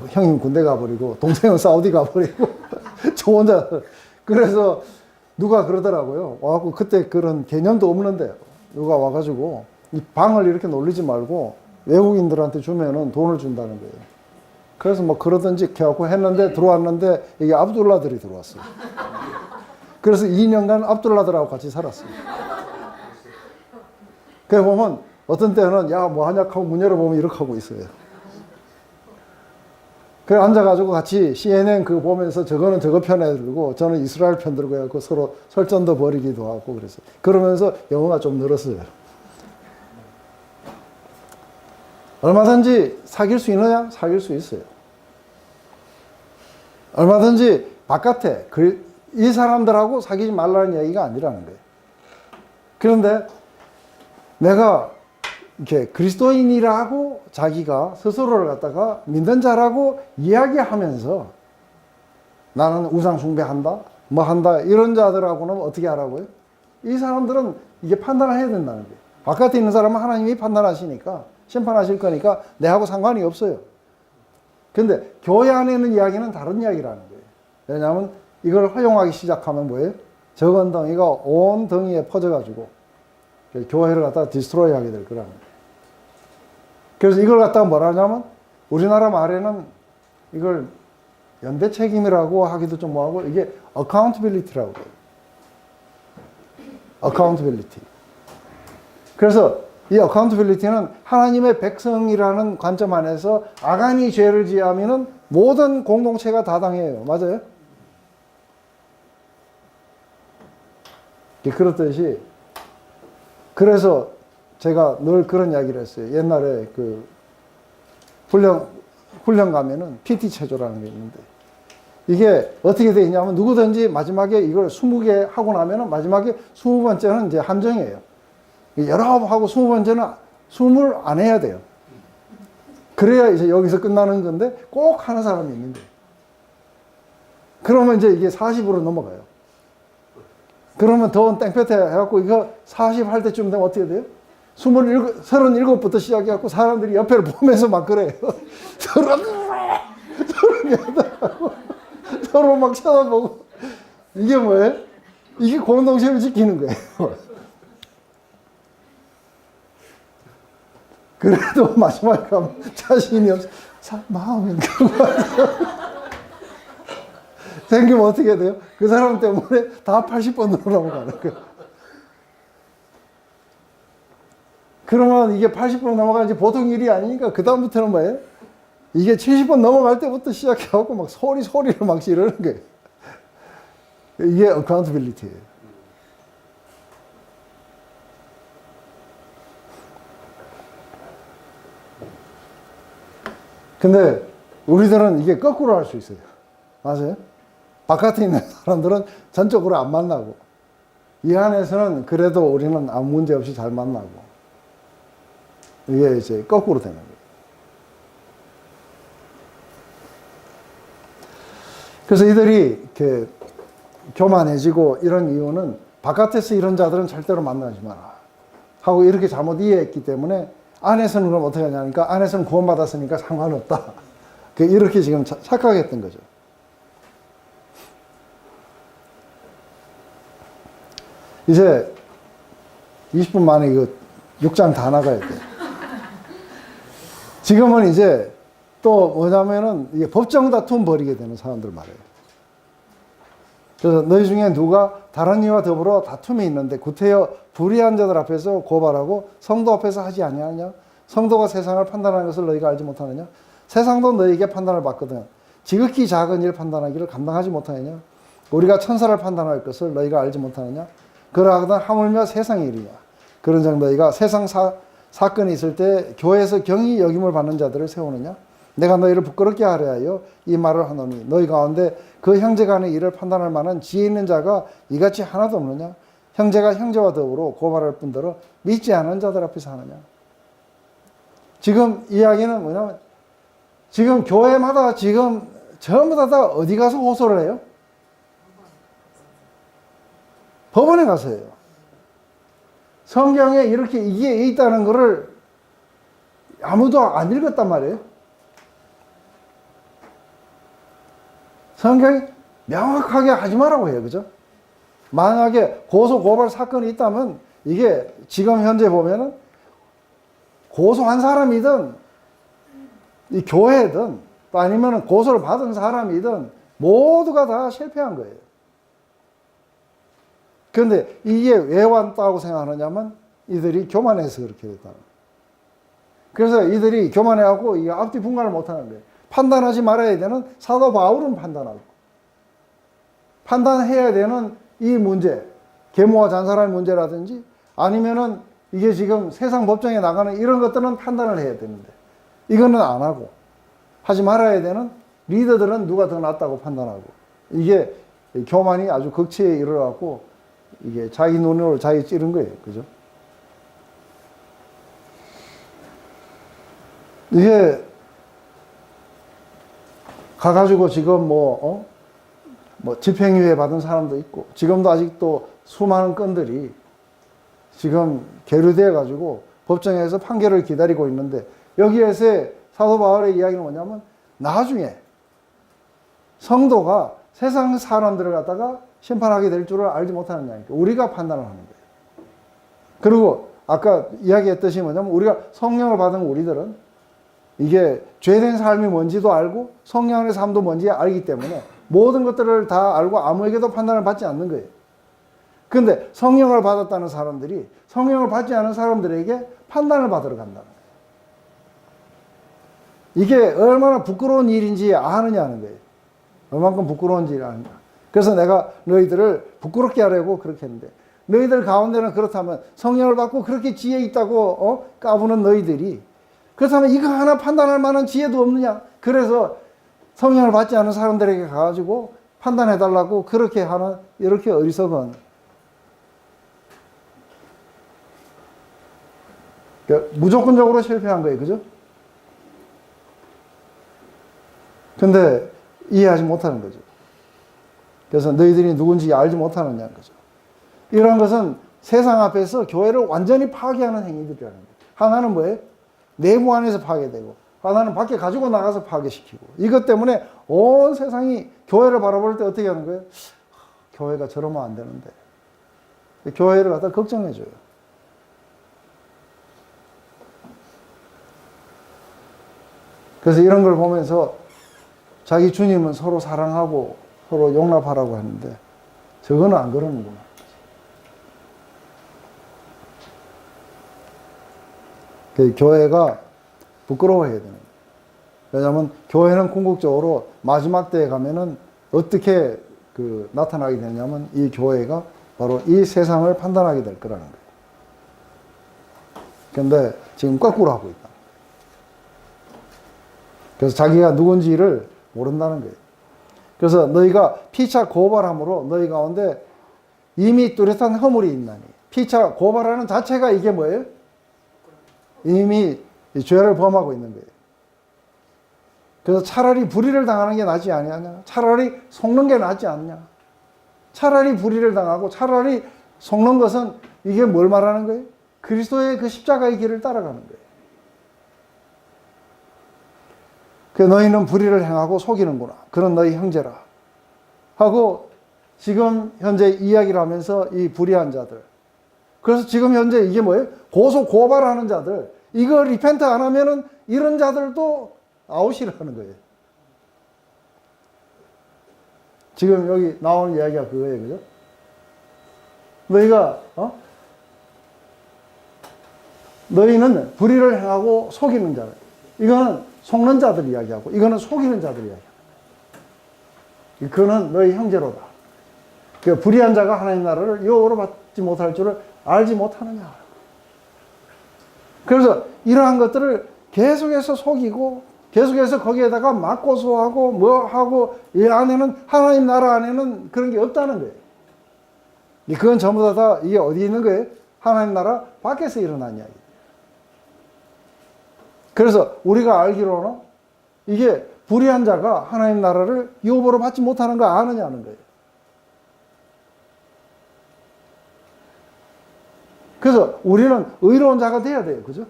형님 군대 가버리고, 동생은 사우디 가버리고, 저 혼자. 그래서 누가 그러더라고요. 와갖고, 그때 그런 개념도 없는데, 누가 와가지고, 이 방을 이렇게 놀리지 말고, 외국인들한테 주면은 돈을 준다는 거예요. 그래서 뭐 그러든지 해갖고 했는데, 들어왔는데, 이게 압둘라들이 들어왔어요. 그래서 2년간 압둘라들하고 같이 살았어요. 그래 보면 어떤 때는 야 뭐 하냐 하고 문 열어보면 이렇게 하고 있어요. 그래 앉아가지고 같이 CNN 그거 보면서 저거는 저거 편에 들고 저는 이스라엘 편 들고 해갖고 서로 설전도 벌이기도 하고 그랬어요. 그러면서 영어가 좀 늘었어요. 얼마든지 사귈 수 있느냐? 사귈 수 있어요. 얼마든지 바깥에 이 사람들하고 사귀지 말라는 얘기가 아니라는 거예요. 그런데 내가 이렇게 그리스도인이라고 자기가 스스로를 갖다가 믿는 자라고 이야기하면서 나는 우상 숭배한다, 뭐 한다, 이런 자들하고는 어떻게 하라고요? 이 사람들은 이게 판단을 해야 된다는 거예요. 바깥에 있는 사람은 하나님이 판단하시니까, 심판하실 거니까 내하고 상관이 없어요. 근데 교회 안에 있는 이야기는 다른 이야기라는 거예요. 왜냐하면 이걸 허용하기 시작하면 뭐예요? 적은 덩이가 온 덩이에 퍼져가지고 교회를 갖다가 디스트로이 하게 될 거라는 거예요. 그래서 이걸 갖다가 뭐라 하냐면 우리나라 말에는 이걸 연대 책임이라고 하기도 좀 뭐하고 이게 accountability라고 해요. accountability. 그래서 이 accountability는 하나님의 백성이라는 관점 안에서 아간이 죄를 지으면은 모든 공동체가 다 당해요. 맞아요? 그렇듯이 그래서 제가 늘 그런 이야기를 했어요. 옛날에 훈련 가면은 PT 체조라는 게 있는데 이게 어떻게 되어 있냐면 누구든지 마지막에 이걸 20개 하고 나면은 마지막에 20번째는 이제 함정이에요. 19하고 20번째는 20을 안 해야 돼요. 그래야 이제 여기서 끝나는 건데 꼭 하는 사람이 있는 거예요. 그러면 이제 이게 40으로 넘어가요. 그러면 더 땡볕에 해갖고 이거 40 할 때쯤 되면 어떻게 돼요? 37부터 시작해갖고 사람들이 옆에를 보면서 막 그래요. 서로 막 쳐다보고. 이게 뭐예요? 이게 공동체를 지키는 거예요. 그래도 마지막에 가면 자신이 없어. 마음이 생기면 어떻게 돼요? 그 사람 때문에 다 80번으로 넘어가는 거예요. 그러면 이게 80번 넘어가지 보통 일이 아니니까 그 다음부터는 뭐예요? 이게 70번 넘어갈 때부터 시작해갖고 막 소리를 막 지르는 거예요. 이게 accountability예요. 근데 우리들은 이게 거꾸로 할 수 있어요. 맞아요? 바깥에 있는 사람들은 전적으로 안 만나고 이 안에서는 그래도 우리는 아무 문제 없이 잘 만나고 이게 이제 거꾸로 되는 거예요. 그래서 이들이 이렇게 교만해지고 이런 이유는 바깥에서 이런 자들은 절대로 만나지 마라 하고 이렇게 잘못 이해했기 때문에 안에서는 그럼 어떻게 하냐니까 안에서는 구원받았으니까 상관없다. 이렇게 지금 착각했던 거죠. 이제 20분 만에 이거 6장 다 나가야 돼. 지금은 이제 또 뭐냐면은 이게 법정 다툼 벌이게 되는 사람들 말이에요. 그래서 너희 중에 누가 다른 이와 더불어 다툼이 있는데 구태여 불의한 자들 앞에서 고발하고 성도 앞에서 하지 아니하냐? 성도가 세상을 판단하는 것을 너희가 알지 못하느냐? 세상도 너희에게 판단을 받거든. 지극히 작은 일 판단하기를 감당하지 못하느냐? 우리가 천사를 판단할 것을 너희가 알지 못하느냐? 그러하거든 하물며 세상의 일이냐? 그런즉 너희가 세상 사건이 있을 때 교회에서 경히 여김을 받는 자들을 세우느냐? 내가 너희를 부끄럽게 하려 하여 이 말을 하노니 너희 가운데 그 형제 간의 일을 판단할 만한 지혜 있는 자가 이같이 하나도 없느냐? 형제가 형제와 더불어 고발할 뿐더러 믿지 않은 자들 앞에서 하느냐? 지금 이야기는 뭐냐면 지금 교회마다 지금 전부 다 어디 가서 호소를 해요? 법원에 가서 해요. 성경에 이렇게 이게 있다는 것을 아무도 안 읽었단 말이에요. 성경이 명확하게 하지 말라고 해요. 그죠? 만약에 고소 고발 사건이 있다면 이게 지금 현재 보면은 고소한 사람이든 이 교회든 또 아니면 고소를 받은 사람이든 모두가 다 실패한 거예요. 그런데 이게 왜 왔다고 생각하느냐면 이들이 교만해서 그렇게 됐다. 그래서 이들이 교만해갖고 이게 앞뒤 분간을 못하는 거예요. 판단하지 말아야 되는 사도 바울은 판단하고 판단해야 되는 이 문제, 계모와 잔살할 문제라든지 아니면은 이게 지금 세상 법정에 나가는 이런 것들은 판단을 해야 되는데 이거는 안 하고 하지 말아야 되는 리더들은 누가 더 낫다고 판단하고 이게 교만이 아주 극치에 이르러갖고 이게 자기 눈으로 자기 찌른 거예요. 그죠? 이게 가가지고 지금 뭐 집행유예 받은 사람도 있고 지금도 아직도 수많은 건들이 지금 계류되어 가지고 법정에서 판결을 기다리고 있는데 여기에서 사도 바울의 이야기는 뭐냐면 나중에 성도가 세상 사람들을 갖다가 심판하게 될 줄을 알지 못하느냐니까 우리가 판단을 하는 거예요. 그리고 아까 이야기했듯이 뭐냐면 우리가 성령을 받은 우리들은 이게 죄된 삶이 뭔지도 알고 성령의 삶도 뭔지 알기 때문에 모든 것들을 다 알고 아무에게도 판단을 받지 않는 거예요. 그런데 성령을 받았다는 사람들이 성령을 받지 않은 사람들에게 판단을 받으러 간다는 거예요. 이게 얼마나 부끄러운 일인지 아느냐는 거예요. 얼만큼 부끄러운지 아는가. 그래서 내가 너희들을 부끄럽게 하려고 그렇게 했는데 너희들 가운데는 그렇다면 성령을 받고 그렇게 지혜 있다고 까부는 너희들이 그렇다면 이거 하나 판단할 만한 지혜도 없느냐. 그래서 성령을 받지 않은 사람들에게 가가지고 판단해달라고 그렇게 하는 이렇게 어리석은 무조건적으로 실패한 거예요. 그죠? 근데 이해하지 못하는 거죠. 그래서 너희들이 누군지 알지 못하느냐는 거죠. 이런 것은 세상 앞에서 교회를 완전히 파괴하는 행위들이라는 거예요. 하나는 뭐예요? 내부 안에서 파괴되고 하나는 밖에 가지고 나가서 파괴시키고 이것 때문에 온 세상이 교회를 바라볼 때 어떻게 하는 거예요? 교회가 저러면 안 되는데 교회를 갖다 걱정해줘요. 그래서 이런 걸 보면서 자기 주님은 서로 사랑하고 서로 용납하라고 하는데 저거는 안 그러는구나. 그 교회가 부끄러워해야 되는 거예요. 왜냐하면 교회는 궁극적으로 마지막 때에 가면은 어떻게 나타나게 되냐면 이 교회가 바로 이 세상을 판단하게 될 거라는 거예요. 근데 지금 거꾸로 하고 있다. 그래서 자기가 누군지를 모른다는 거예요. 그래서 너희가 피차 고발함으로 너희 가운데 이미 뚜렷한 허물이 있나니. 피차 고발하는 자체가 이게 뭐예요? 이미 이 죄를 범하고 있는 거예요. 그래서 차라리 불의를 당하는 게 낫지 아니하냐? 차라리 속는 게 낫지 않냐? 차라리 불의를 당하고 차라리 속는 것은 이게 뭘 말하는 거예요? 그리스도의 그 십자가의 길을 따라가는 거예요. 그 너희는 불의를 행하고 속이는구나. 그런 너희 형제라. 하고 지금 현재 이야기를 하면서 이 불의한 자들. 그래서 지금 현재 이게 뭐예요? 고소 고발하는 자들. 이거 리펜트 안 하면은 이런 자들도 아웃이라는 거예요. 지금 여기 나오는 이야기가 그거예요. 그죠? 너희가, 너희는 불의를 행하고 속이는 자들. 이거는 속는 자들 이야기하고, 이거는 속이는 자들 이야기하고. 그거는 너희 형제로다. 그 불의한 자가 하나님 나라를 유업으로 받지 못할 줄을 알지 못하느냐. 그래서 이러한 것들을 계속해서 속이고, 계속해서 거기에다가 맞고소하고, 뭐 하고, 이 안에는, 하나님 나라 안에는 그런 게 없다는 거예요. 그건 전부 다 이게 어디 있는 거예요? 하나님 나라 밖에서 일어난 이야기. 그래서 우리가 알기로는 이게 불의한 자가 하나님 나라를 유업으로 받지 못하는 거 아느냐는 거예요. 그래서 우리는 의로운 자가 돼야 돼요. 그죠?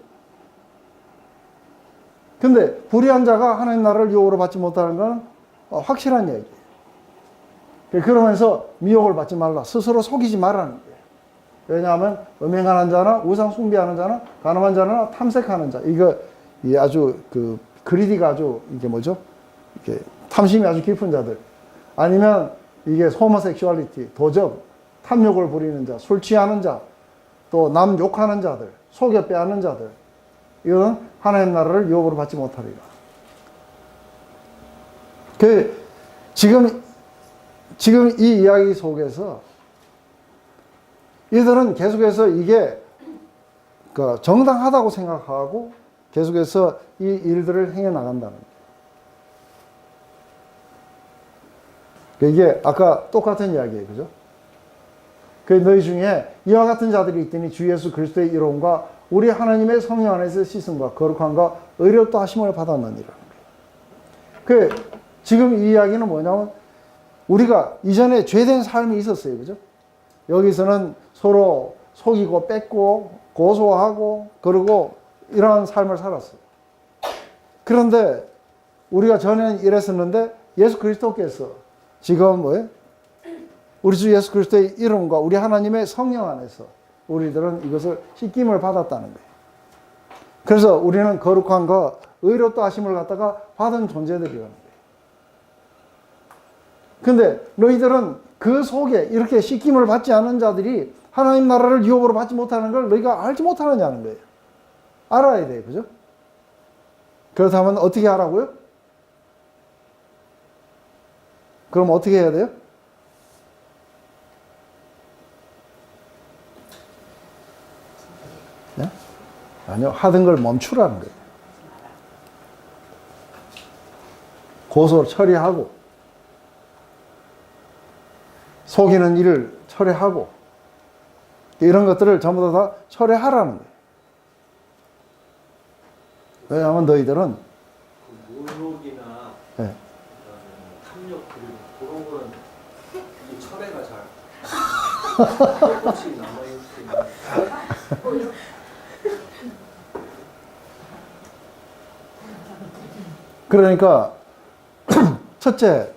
근데 불의한 자가 하나님 나라를 유업으로 받지 못하는 건 확실한 얘기예요. 그러면서 미혹을 받지 말라. 스스로 속이지 말라는 거예요. 왜냐하면 음행하는 자나 우상 숭배하는 자나 가늠한 자나 탐색하는 자. 이거 아주 그리디가 아주 이게 뭐죠? 이게 탐심이 아주 깊은 자들. 아니면 이게 호모섹슈얼리티, 도적, 탐욕을 부리는 자, 술 취하는 자, 또 남 욕하는 자들, 속여 빼앗는 자들. 이건 하나님 나라를 유업으로 받지 못하리라. 지금 이 이야기 속에서 이들은 계속해서 이게 정당하다고 생각하고 계속해서 이 일들을 행해 나간다는 거예요. 이게 아까 똑같은 이야기예요. 그죠? 너희 중에 이와 같은 자들이 있더니 주 예수 그리스도의 이로움과 우리 하나님의 성령 안에서 씻음과 거룩함과 의롭다 하심을 받았느니라. 지금 이 이야기는 뭐냐면 우리가 이전에 죄된 삶이 있었어요. 그죠? 여기서는 서로 속이고 뺏고 고소하고 그러고 이러한 삶을 살았어요. 그런데 우리가 전에는 이랬었는데 예수 그리스도께서 지금 뭐예요? 우리 주 예수 그리스도의 이름과 우리 하나님의 성령 안에서 우리들은 이것을 씻김을 받았다는 거예요. 그래서 우리는 거룩함과 의롭다 하심을 갖다가 받은 존재들이라는 거예요. 근데 너희들은 그 속에 이렇게 씻김을 받지 않은 자들이 하나님 나라를 유업으로 받지 못하는 걸 너희가 알지 못하느냐는 거예요. 알아야 돼요. 그죠? 그렇다면 어떻게 하라고요? 그럼 어떻게 해야 돼요? 네? 아니요. 하던 걸 멈추라는 거예요. 고소 처리하고 속이는 일을 처리하고 이런 것들을 전부 다 처리하라는 거예요. 왜냐하면 너희들은 모욕이나 네. 탐욕 그런 거는 이 철회가 잘 조금씩 남아있으니까. 그러니까 첫째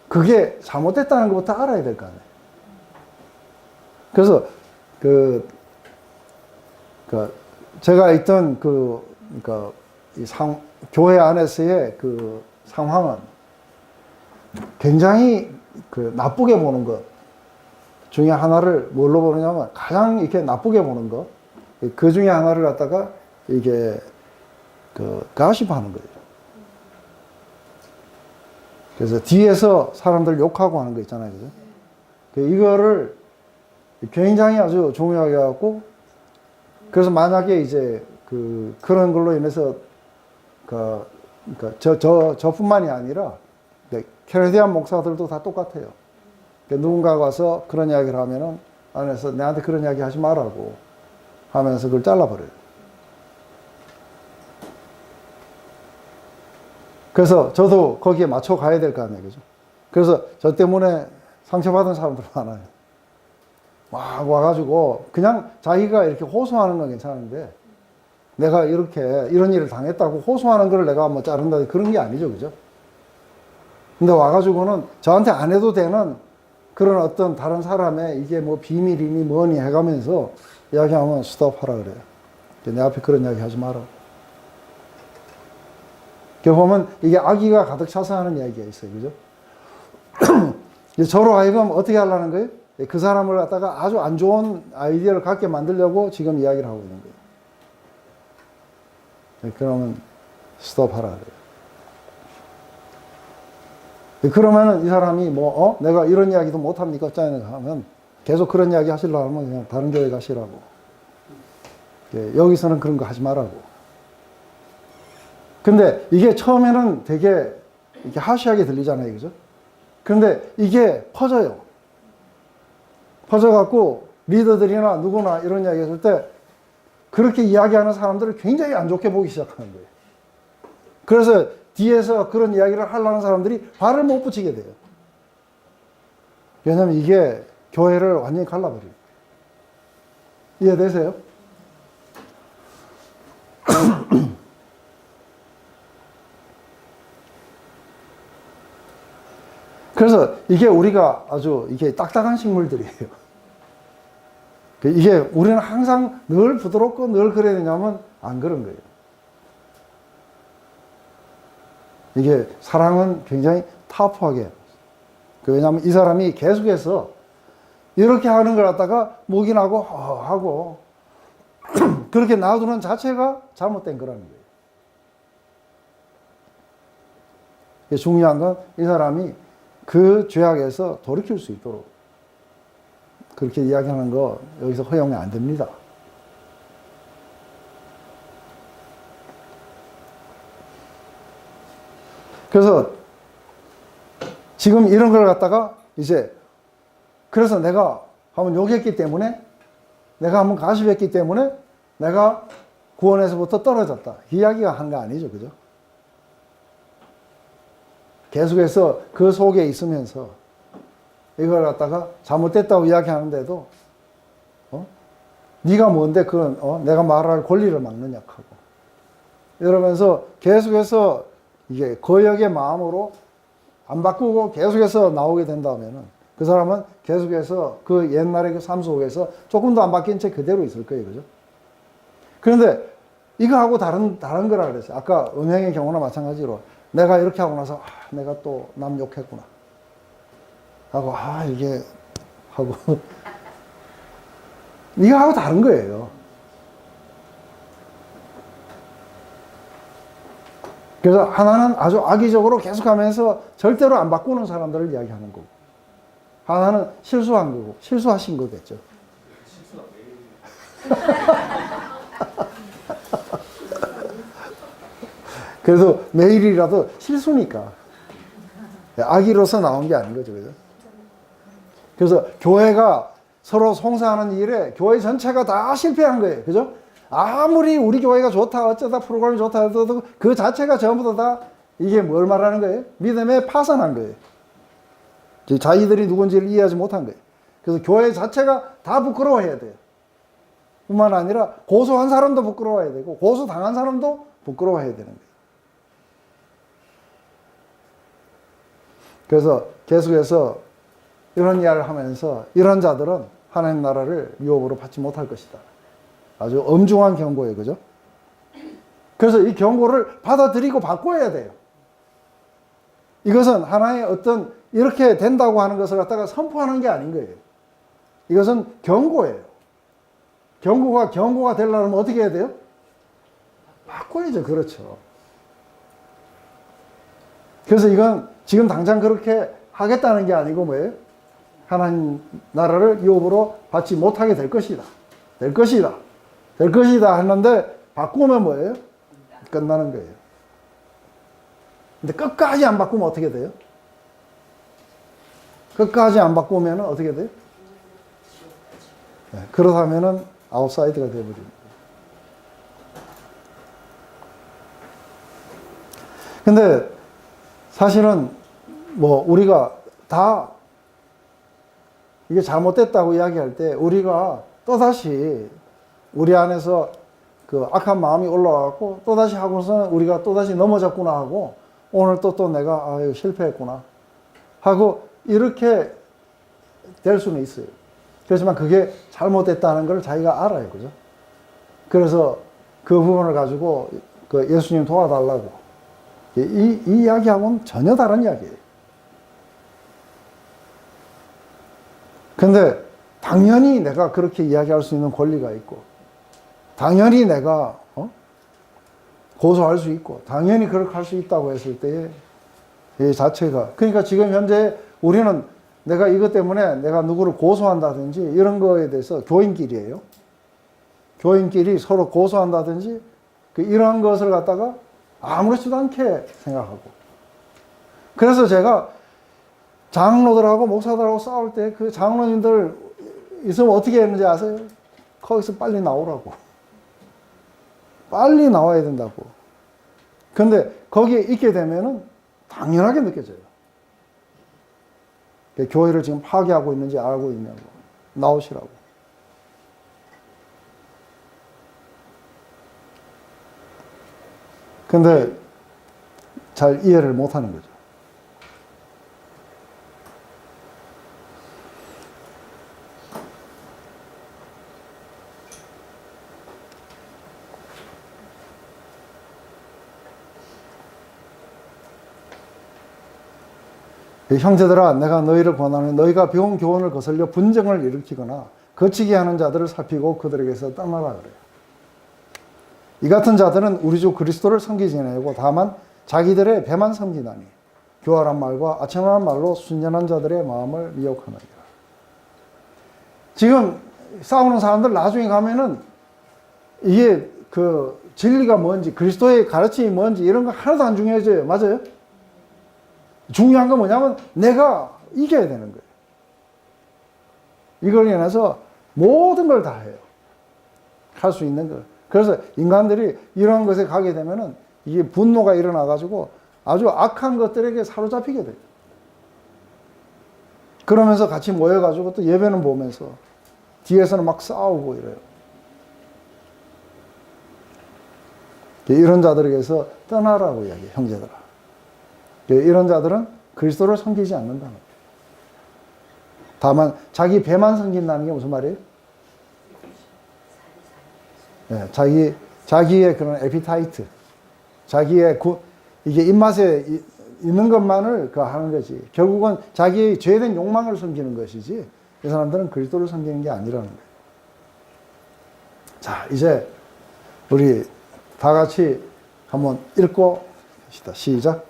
그게 잘못됐다는 것부터 알아야 될 거 아니에요. 그래서 제가 있던 교회 안에서의 그 상황은 굉장히 그 나쁘게 보는 것 중에 하나를 뭘로 보느냐면 가장 이렇게 나쁘게 보는 것, 그 중에 하나를 갖다가 이게 그 가십하는 거예요. 그래서 뒤에서 사람들 욕하고 하는 거 있잖아요, 그죠? 이거를 굉장히 아주 중요하게 갖고, 그래서 만약에 이제 그런 걸로 인해서 그러니까 저뿐만이 아니라 캐나디안 목사들도 다 똑같아요. 누군가가 와서 그런 이야기를 하면은 안에서 내한테 그런 이야기 하지 말라고 하면서 그걸 잘라버려요. 그래서 저도 거기에 맞춰 가야 될 거 아니에요, 그죠? 그래서 저 때문에 상처받은 사람들 많아요. 막 와가지고 그냥 자기가 이렇게 호소하는 건 괜찮은데 내가 이렇게 이런 일을 당했다고 호소하는 걸 내가 뭐 자른다 그런 게 아니죠, 그죠? 근데 와가지고는 저한테 안 해도 되는 그런 어떤 다른 사람의 이게 뭐 비밀이니 뭐니 해가면서 이야기하면 스톱하라 그래요. 내 앞에 그런 이야기 하지 마라. 이렇게 보면 이게 악의가 가득 차서 하는 이야기가 있어요, 그죠? 저로 하여금 어떻게 하려는 거예요? 그 사람을 갖다가 아주 안 좋은 아이디어를 갖게 만들려고 지금 이야기를 하고 있는 거예요. 그러면 스톱하라 그래요. 그러면은 이 사람이 내가 이런 이야기도 못합니까? 어쩌냐 하면 계속 그런 이야기 하시려고 하면 그냥 다른 교회 가시라고. 여기서는 그런 거 하지 말라고. 근데 이게 처음에는 되게 이렇게 하시하게 들리잖아요, 그죠? 그런데 이게 퍼져요. 퍼져갖고 리더들이나 누구나 이런 이야기 했을 때 그렇게 이야기하는 사람들을 굉장히 안 좋게 보기 시작하는 거예요. 그래서 뒤에서 그런 이야기를 하려는 사람들이 발을 못 붙이게 돼요. 왜냐면 이게 교회를 완전히 갈라버려요. 이해되세요? 그래서 이게 우리가 아주 이게 딱딱한 식물들이에요. 이게 우리는 항상 늘 부드럽고 늘 그래야 되냐면 안 그런 거예요. 이게 사랑은 굉장히 타프하게 해요. 왜냐하면 이 사람이 계속해서 이렇게 하는 걸 갖다가 묵인하고 하고 그렇게 놔두는 자체가 잘못된 거라는 거예요. 중요한 건 이 사람이 그 죄악에서 돌이킬 수 있도록 그렇게 이야기하는 거 여기서 허용이 안 됩니다. 그래서 지금 이런 걸 갖다가 이제 그래서 내가 한번 욕했기 때문에 내가 한번 가십했기 때문에 내가 구원에서부터 떨어졌다. 이 이야기가 한 거 아니죠, 그죠? 계속해서 그 속에 있으면서 이걸 갖다가 잘못됐다고 이야기하는데도 네가 뭔데 그건 내가 말할 권리를 막느냐 하고 이러면서 계속해서 이게 거역의 마음으로 안 바꾸고 계속해서 나오게 된다면은 그 사람은 계속해서 그 옛날의 그 삶 속에서 조금도 안 바뀐 채 그대로 있을 거예요, 그죠? 그런데 이거하고 다른 거라 그랬어요. 아까 음행의 경우나 마찬가지로 내가 이렇게 하고 나서 내가 또 남 욕했구나 하고 이게 하고 이거하고 다른 거예요. 그래서 하나는 아주 악의적으로 계속하면서 절대로 안 바꾸는 사람들을 이야기하는 거고 하나는 실수한 거고 실수하신 거겠죠. 그래도 매일이라도 실수니까 악의로서 나온 게 아닌 거죠, 그죠? 그래서 교회가 서로 송사하는 일에 교회 전체가 다 실패한 거예요, 그죠? 아무리 우리 교회가 좋다 어쩌다 프로그램이 좋다 해도 그 자체가 전부 다 이게 뭘 말하는 거예요? 믿음에 파산한 거예요. 자기들이 누군지를 이해하지 못한 거예요. 그래서 교회 자체가 다 부끄러워해야 돼요. 뿐만 아니라 고소한 사람도 부끄러워해야 되고 고소당한 사람도 부끄러워해야 되는 거예요. 그래서 계속해서 이런 이야기를 하면서 이런 자들은 하나님 나라를 유업으로 받지 못할 것이다. 아주 엄중한 경고예요, 그죠? 그래서 이 경고를 받아들이고 바꿔야 돼요. 이것은 하나의 어떤 이렇게 된다고 하는 것을 갖다가 선포하는 게 아닌 거예요. 이것은 경고예요. 경고가 되려면 어떻게 해야 돼요? 바꿔야죠. 그렇죠. 그래서 이건 지금 당장 그렇게 하겠다는 게 아니고 뭐예요? 하나님 나라를 유업으로 받지 못하게 될 것이다. 될 것이다. 될 것이다 하는데 바꾸면 뭐예요? 끝나는 거예요. 근데 끝까지 안 바꾸면 어떻게 돼요? 끝까지 안 바꾸면 어떻게 돼요? 네, 그렇다면은 아웃사이드가 되어버립니다. 근데 사실은 뭐 우리가 다 이게 잘못됐다고 이야기할 때 우리가 또다시 우리 안에서 그 악한 마음이 올라와갖고 또다시 하고서 우리가 또다시 넘어졌구나 하고 오늘 또 내가 이거 실패했구나 하고 이렇게 될 수는 있어요. 그렇지만 그게 잘못됐다는 걸 자기가 알아요. 그죠? 그래서 그 부분을 가지고 그 예수님 도와달라고 이 이야기하고는 전혀 다른 이야기예요. 근데 당연히 내가 그렇게 이야기할 수 있는 권리가 있고 당연히 내가 고소할 수 있고 당연히 그렇게 할 수 있다고 했을 때의 이 자체가 그러니까 지금 현재 우리는 내가 이것 때문에 내가 누구를 고소한다든지 이런 거에 대해서 교인끼리예요. 교인끼리 서로 고소한다든지 이런 것을 갖다가 아무렇지도 않게 생각하고 그래서 제가 장로들하고 목사들하고 싸울 때 그 장로님들 있으면 어떻게 했는지 아세요? 거기서 빨리 나오라고. 빨리 나와야 된다고. 근데 거기에 있게 되면은 당연하게 느껴져요. 교회를 지금 파괴하고 있는지 알고 있냐고. 나오시라고. 근데 잘 이해를 못 하는 거죠. 형제들아 내가 너희를 권하노니 너희가 배운 교훈을 거슬려 분쟁을 일으키거나 거치게 하는 자들을 살피고 그들에게서 떠나라 그래요. 이 같은 자들은 우리 주 그리스도를 섬기지 아니하고 다만 자기들의 배만 섬기나니 교활한 말과 아첨한 말로 순전한 자들의 마음을 미혹하느니라. 지금 싸우는 사람들 나중에 가면은 이게 그 진리가 뭔지 그리스도의 가르침이 뭔지 이런 거 하나도 안 중요해져요. 맞아요? 중요한 건 뭐냐면 내가 이겨야 되는 거예요. 이걸 인해서 모든 걸 다 해요. 할 수 있는 걸. 그래서 인간들이 이런 것에 가게 되면은 이게 분노가 일어나가지고 아주 악한 것들에게 사로잡히게 돼요. 그러면서 같이 모여가지고 또 예배는 보면서 뒤에서는 막 싸우고 이래요. 이런 자들에게서 떠나라고 이야기해요. 형제들아. 이런 자들은 그리스도를 섬기지 않는다는 거예요. 다만 자기 배만 섬긴다는 게 무슨 말이에요? 네, 자기의 그런 에피타이트, 자기의 이게 입맛에 있는 것만을 하는 거지. 결국은 자기의 죄된 욕망을 섬기는 것이지. 이 사람들은 그리스도를 섬기는 게 아니라는 거예요. 자, 이제 우리 다 같이 한번 읽고 합시다. 시작.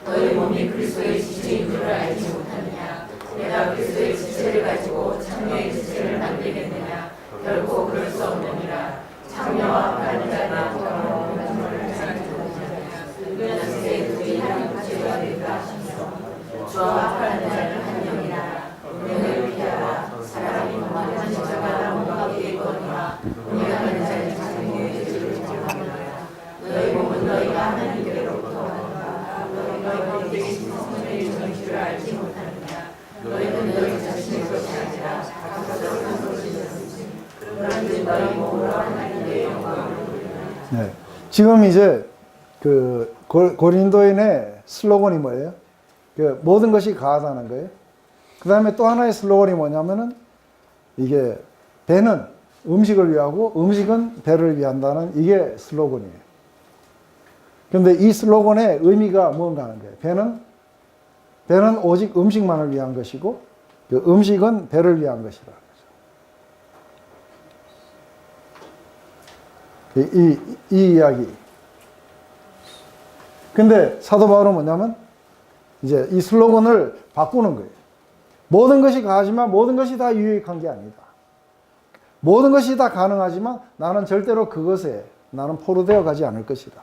너희 몸이 그리스도의 지체인 줄을 알지 못하느냐. 내가 그리스도의 지금 이제 그 고린도인의 슬로건이 뭐예요? 그 모든 것이 가하다는 거예요. 그 다음에 또 하나의 슬로건이 뭐냐면은 이게 배는 음식을 위하고 음식은 배를 위한다는 이게 슬로건이에요. 근데 이 슬로건의 의미가 뭔가 하는 거예요. 배는 오직 음식만을 위한 것이고 그 음식은 배를 위한 것이라는 거죠. 이 이야기. 근데 사도 바울은 뭐냐면 이제 이 슬로건을 바꾸는 거예요. 모든 것이 가하지만 모든 것이 다 유익한 게 아니다. 모든 것이 다 가능하지만 나는 절대로 그것에 나는 포로되어 가지 않을 것이다.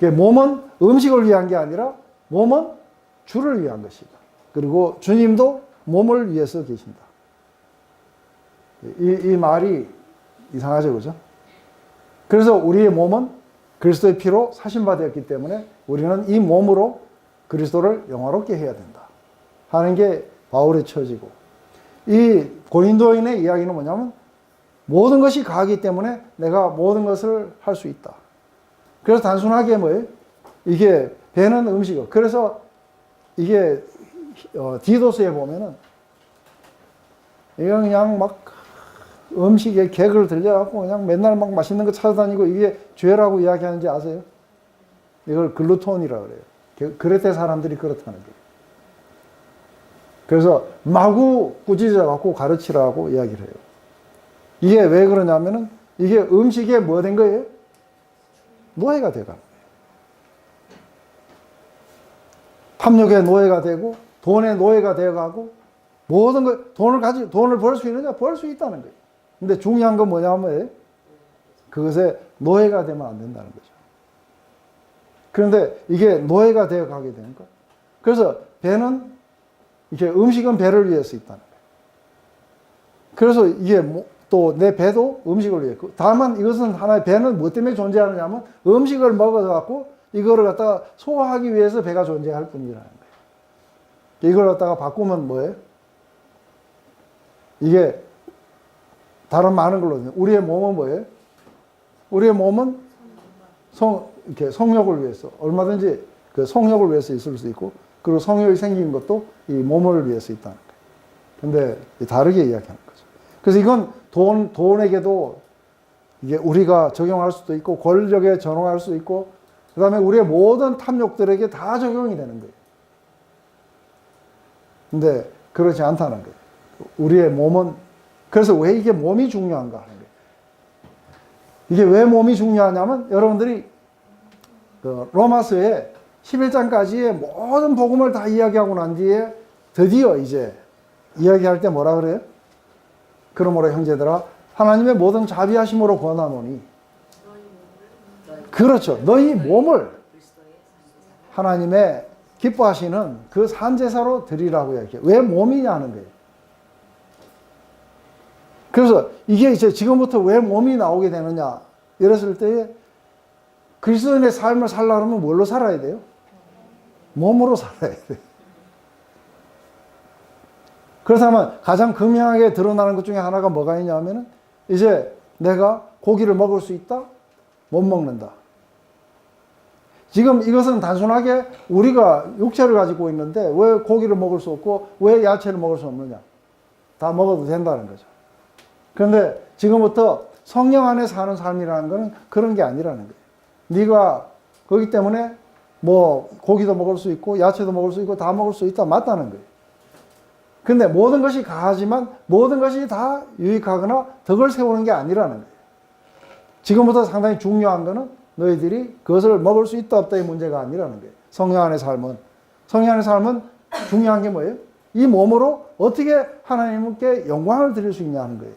몸은 음식을 위한 게 아니라 몸은 주를 위한 것이다. 그리고 주님도 몸을 위해서 계신다. 이 말이 이상하죠, 그죠? 그래서 우리의 몸은 그리스도의 피로 사신받았기 때문에 우리는 이 몸으로 그리스도를 영화롭게 해야 된다 하는 게 바울의 처지고, 이 고린도인의 이야기는 뭐냐면 모든 것이 가하기 때문에 내가 모든 것을 할 수 있다. 그래서 단순하게 뭐예요? 이게 배는 음식이고, 그래서 이게 디도스에 보면은 이건 그냥 막 음식에 개그를 들려갖고 그냥 맨날 막 맛있는 거 찾아다니고 이게 죄라고 이야기하는지 아세요? 이걸 글루톤이라고 그래요. 그레테 사람들이 그렇다는 거예요. 그래서 마구 꾸짖어갖고 가르치라고 이야기를 해요. 이게 왜 그러냐면은 이게 음식에 뭐 된 거예요? 노예가 돼가는 거예요. 탐욕의 노예가 되고 돈의 노예가 되어가고 모든 걸 돈을 벌 수 있느냐? 벌 수 있다는 거예요. 근데 중요한 건 뭐냐면 그것에 노예가 되면 안 된다는 거죠. 그런데 이게 노예가 되어가게 되는 거예요. 그래서 배는 이게 음식은 배를 위해서 있다는 거예요. 그래서 이게 또 내 배도 음식을 위해. 다만 이것은 하나의 배는 뭐 때문에 존재하느냐면 음식을 먹어갖고 이거를 갖다가 소화하기 위해서 배가 존재할 뿐이라는 거예요. 이걸 갖다가 바꾸면 뭐예요? 이게 다른 많은 걸로 우리의 몸은 뭐예요? 우리의 몸은 이렇게 성욕을 위해서 얼마든지 그 성욕을 위해서 있을 수 있고, 그리고 성욕이 생긴 것도 이 몸을 위해서 있다는 거예요. 근데 다르게 이야기하는 거죠. 그래서 이건 돈에게도 이게 우리가 적용할 수도 있고, 권력에 적용할 수도 있고, 그 다음에 우리의 모든 탐욕들에게 다 적용이 되는 거예요. 근데 그렇지 않다는 거예요. 우리의 몸은, 그래서 왜 이게 몸이 중요한가 하는 거예요. 이게 왜 몸이 중요하냐면 여러분들이 그 로마서에 11장까지의 모든 복음을 다 이야기하고 난 뒤에 드디어 이제 이야기할 때 뭐라 그래요? 그러므로 형제들아 하나님의 모든 자비하심으로 권하노니, 그렇죠. 너희 몸을 하나님의 기뻐하시는 그 산제사로 드리라고 이야기해요. 왜 몸이냐 하는 거예요. 그래서 이게 이제 지금부터 왜 몸이 나오게 되느냐 이랬을 때에 그리스도인의 삶을 살려면 뭘로 살아야 돼요? 몸으로 살아야 돼요. 그렇다면 가장 극명하게 드러나는 것 중에 하나가 뭐가 있냐면은 이제 내가 고기를 먹을 수 있다? 못 먹는다. 지금 이것은 단순하게 우리가 육체를 가지고 있는데 왜 고기를 먹을 수 없고 왜 야채를 먹을 수 없느냐? 다 먹어도 된다는 거죠. 그런데 지금부터 성령 안에 사는 삶이라는 것은 그런 게 아니라는 거예요. 네가 그렇기 때문에 뭐 고기도 먹을 수 있고 야채도 먹을 수 있고 다 먹을 수 있다, 맞다는 거예요. 근데 모든 것이 가하지만 모든 것이 다 유익하거나 덕을 세우는 게 아니라는 거예요. 지금부터 상당히 중요한 거는 너희들이 그것을 먹을 수 있다 없다의 문제가 아니라는 거예요. 성령 안의 삶은 중요한 게 뭐예요? 이 몸으로 어떻게 하나님께 영광을 드릴 수 있냐 하는 거예요.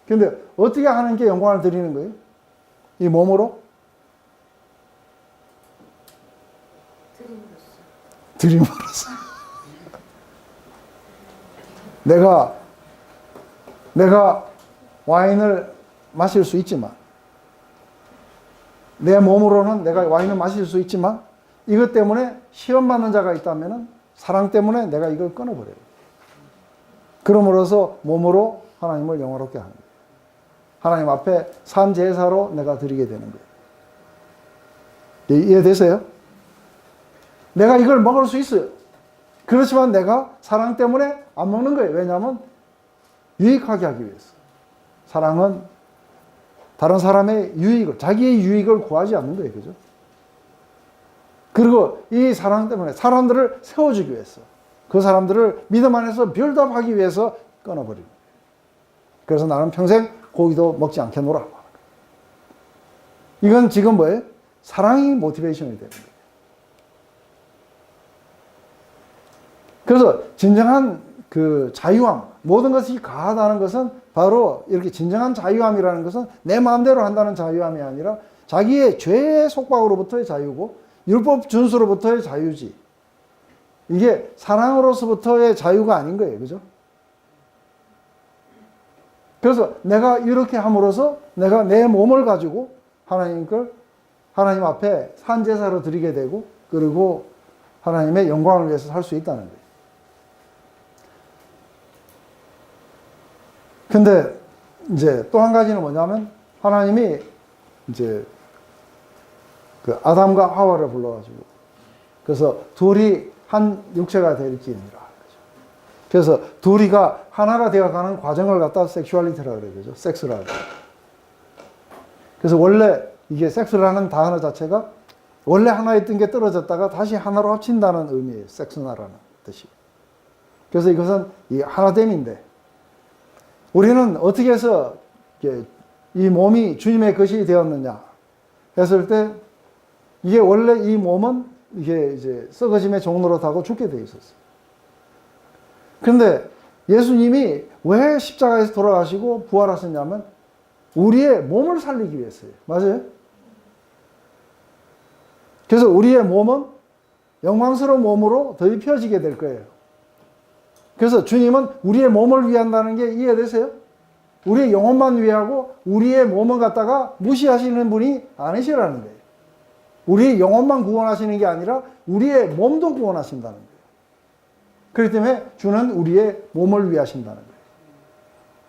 근데 어떻게 하나님께 영광을 드리는 거예요? 이 몸으로? 드림으로써. 내가 와인을 마실 수 있지만, 내 몸으로는 내가 와인을 마실 수 있지만, 이것 때문에 시험받는 자가 있다면 사랑 때문에 내가 이걸 끊어버려요. 그러므로서 몸으로 하나님을 영화롭게 하는 거예요. 하나님 앞에 산 제사로 내가 드리게 되는 거예요. 이해되세요? 내가 이걸 먹을 수 있어요. 그렇지만 내가 사랑 때문에 안 먹는 거예요. 왜냐하면 유익하게 하기 위해서. 사랑은 다른 사람의 유익을, 자기의 유익을 구하지 않는 거예요. 그죠? 그리고 이 사랑 때문에 사람들을 세워주기 위해서, 그 사람들을 믿음 안에서 빌드업하기 위해서 끊어버리는 거예요. 그래서 나는 평생 고기도 먹지 않겠노라. 이건 지금 뭐예요? 사랑이 모티베이션이 되는 거예요. 그래서 진정한 그 자유함, 모든 것이 가하다는 것은 바로 이렇게 진정한 자유함이라는 것은 내 마음대로 한다는 자유함이 아니라 자기의 죄의 속박으로부터의 자유고 율법 준수로부터의 자유지. 이게 사랑으로서부터의 자유가 아닌 거예요. 그죠? 그래서 내가 이렇게 함으로써 내가 내 몸을 가지고 하나님 앞에 산제사로 드리게 되고 그리고 하나님의 영광을 위해서 살 수 있다는 거예요. 근데 이제 또 한 가지는 뭐냐면 하나님이 이제 그 아담과 하와를 불러가지고 그래서 둘이 한 육체가 될지니라. 그래서 둘이가 하나가 되어가는 과정을 갖다 섹슈얼리티라 그래요. 그죠? 섹스라 그래요. 그래서 원래 이게 섹스라는 단어 자체가 원래 하나였던 게 떨어졌다가 다시 하나로 합친다는 의미예요. 섹스나라는 뜻이. 그래서 이것은 이 하나됨인데 우리는 어떻게 해서 이 몸이 주님의 것이 되었느냐 했을 때 이게 원래 이 몸은 이게 이제 썩어짐의 종로로 타고 죽게 돼 있었어요. 그런데 예수님이 왜 십자가에서 돌아가시고 부활하셨냐면 우리의 몸을 살리기 위해서예요. 맞아요? 그래서 우리의 몸은 영광스러운 몸으로 더 입혀지게 될 거예요. 그래서 주님은 우리의 몸을 위한다는 게 이해되세요? 우리의 영혼만 위하고 우리의 몸을 갖다가 무시하시는 분이 아니시라는 거예요. 우리의 영혼만 구원하시는 게 아니라 우리의 몸도 구원하신다는 거예요. 그렇기 때문에 주는 우리의 몸을 위하신다는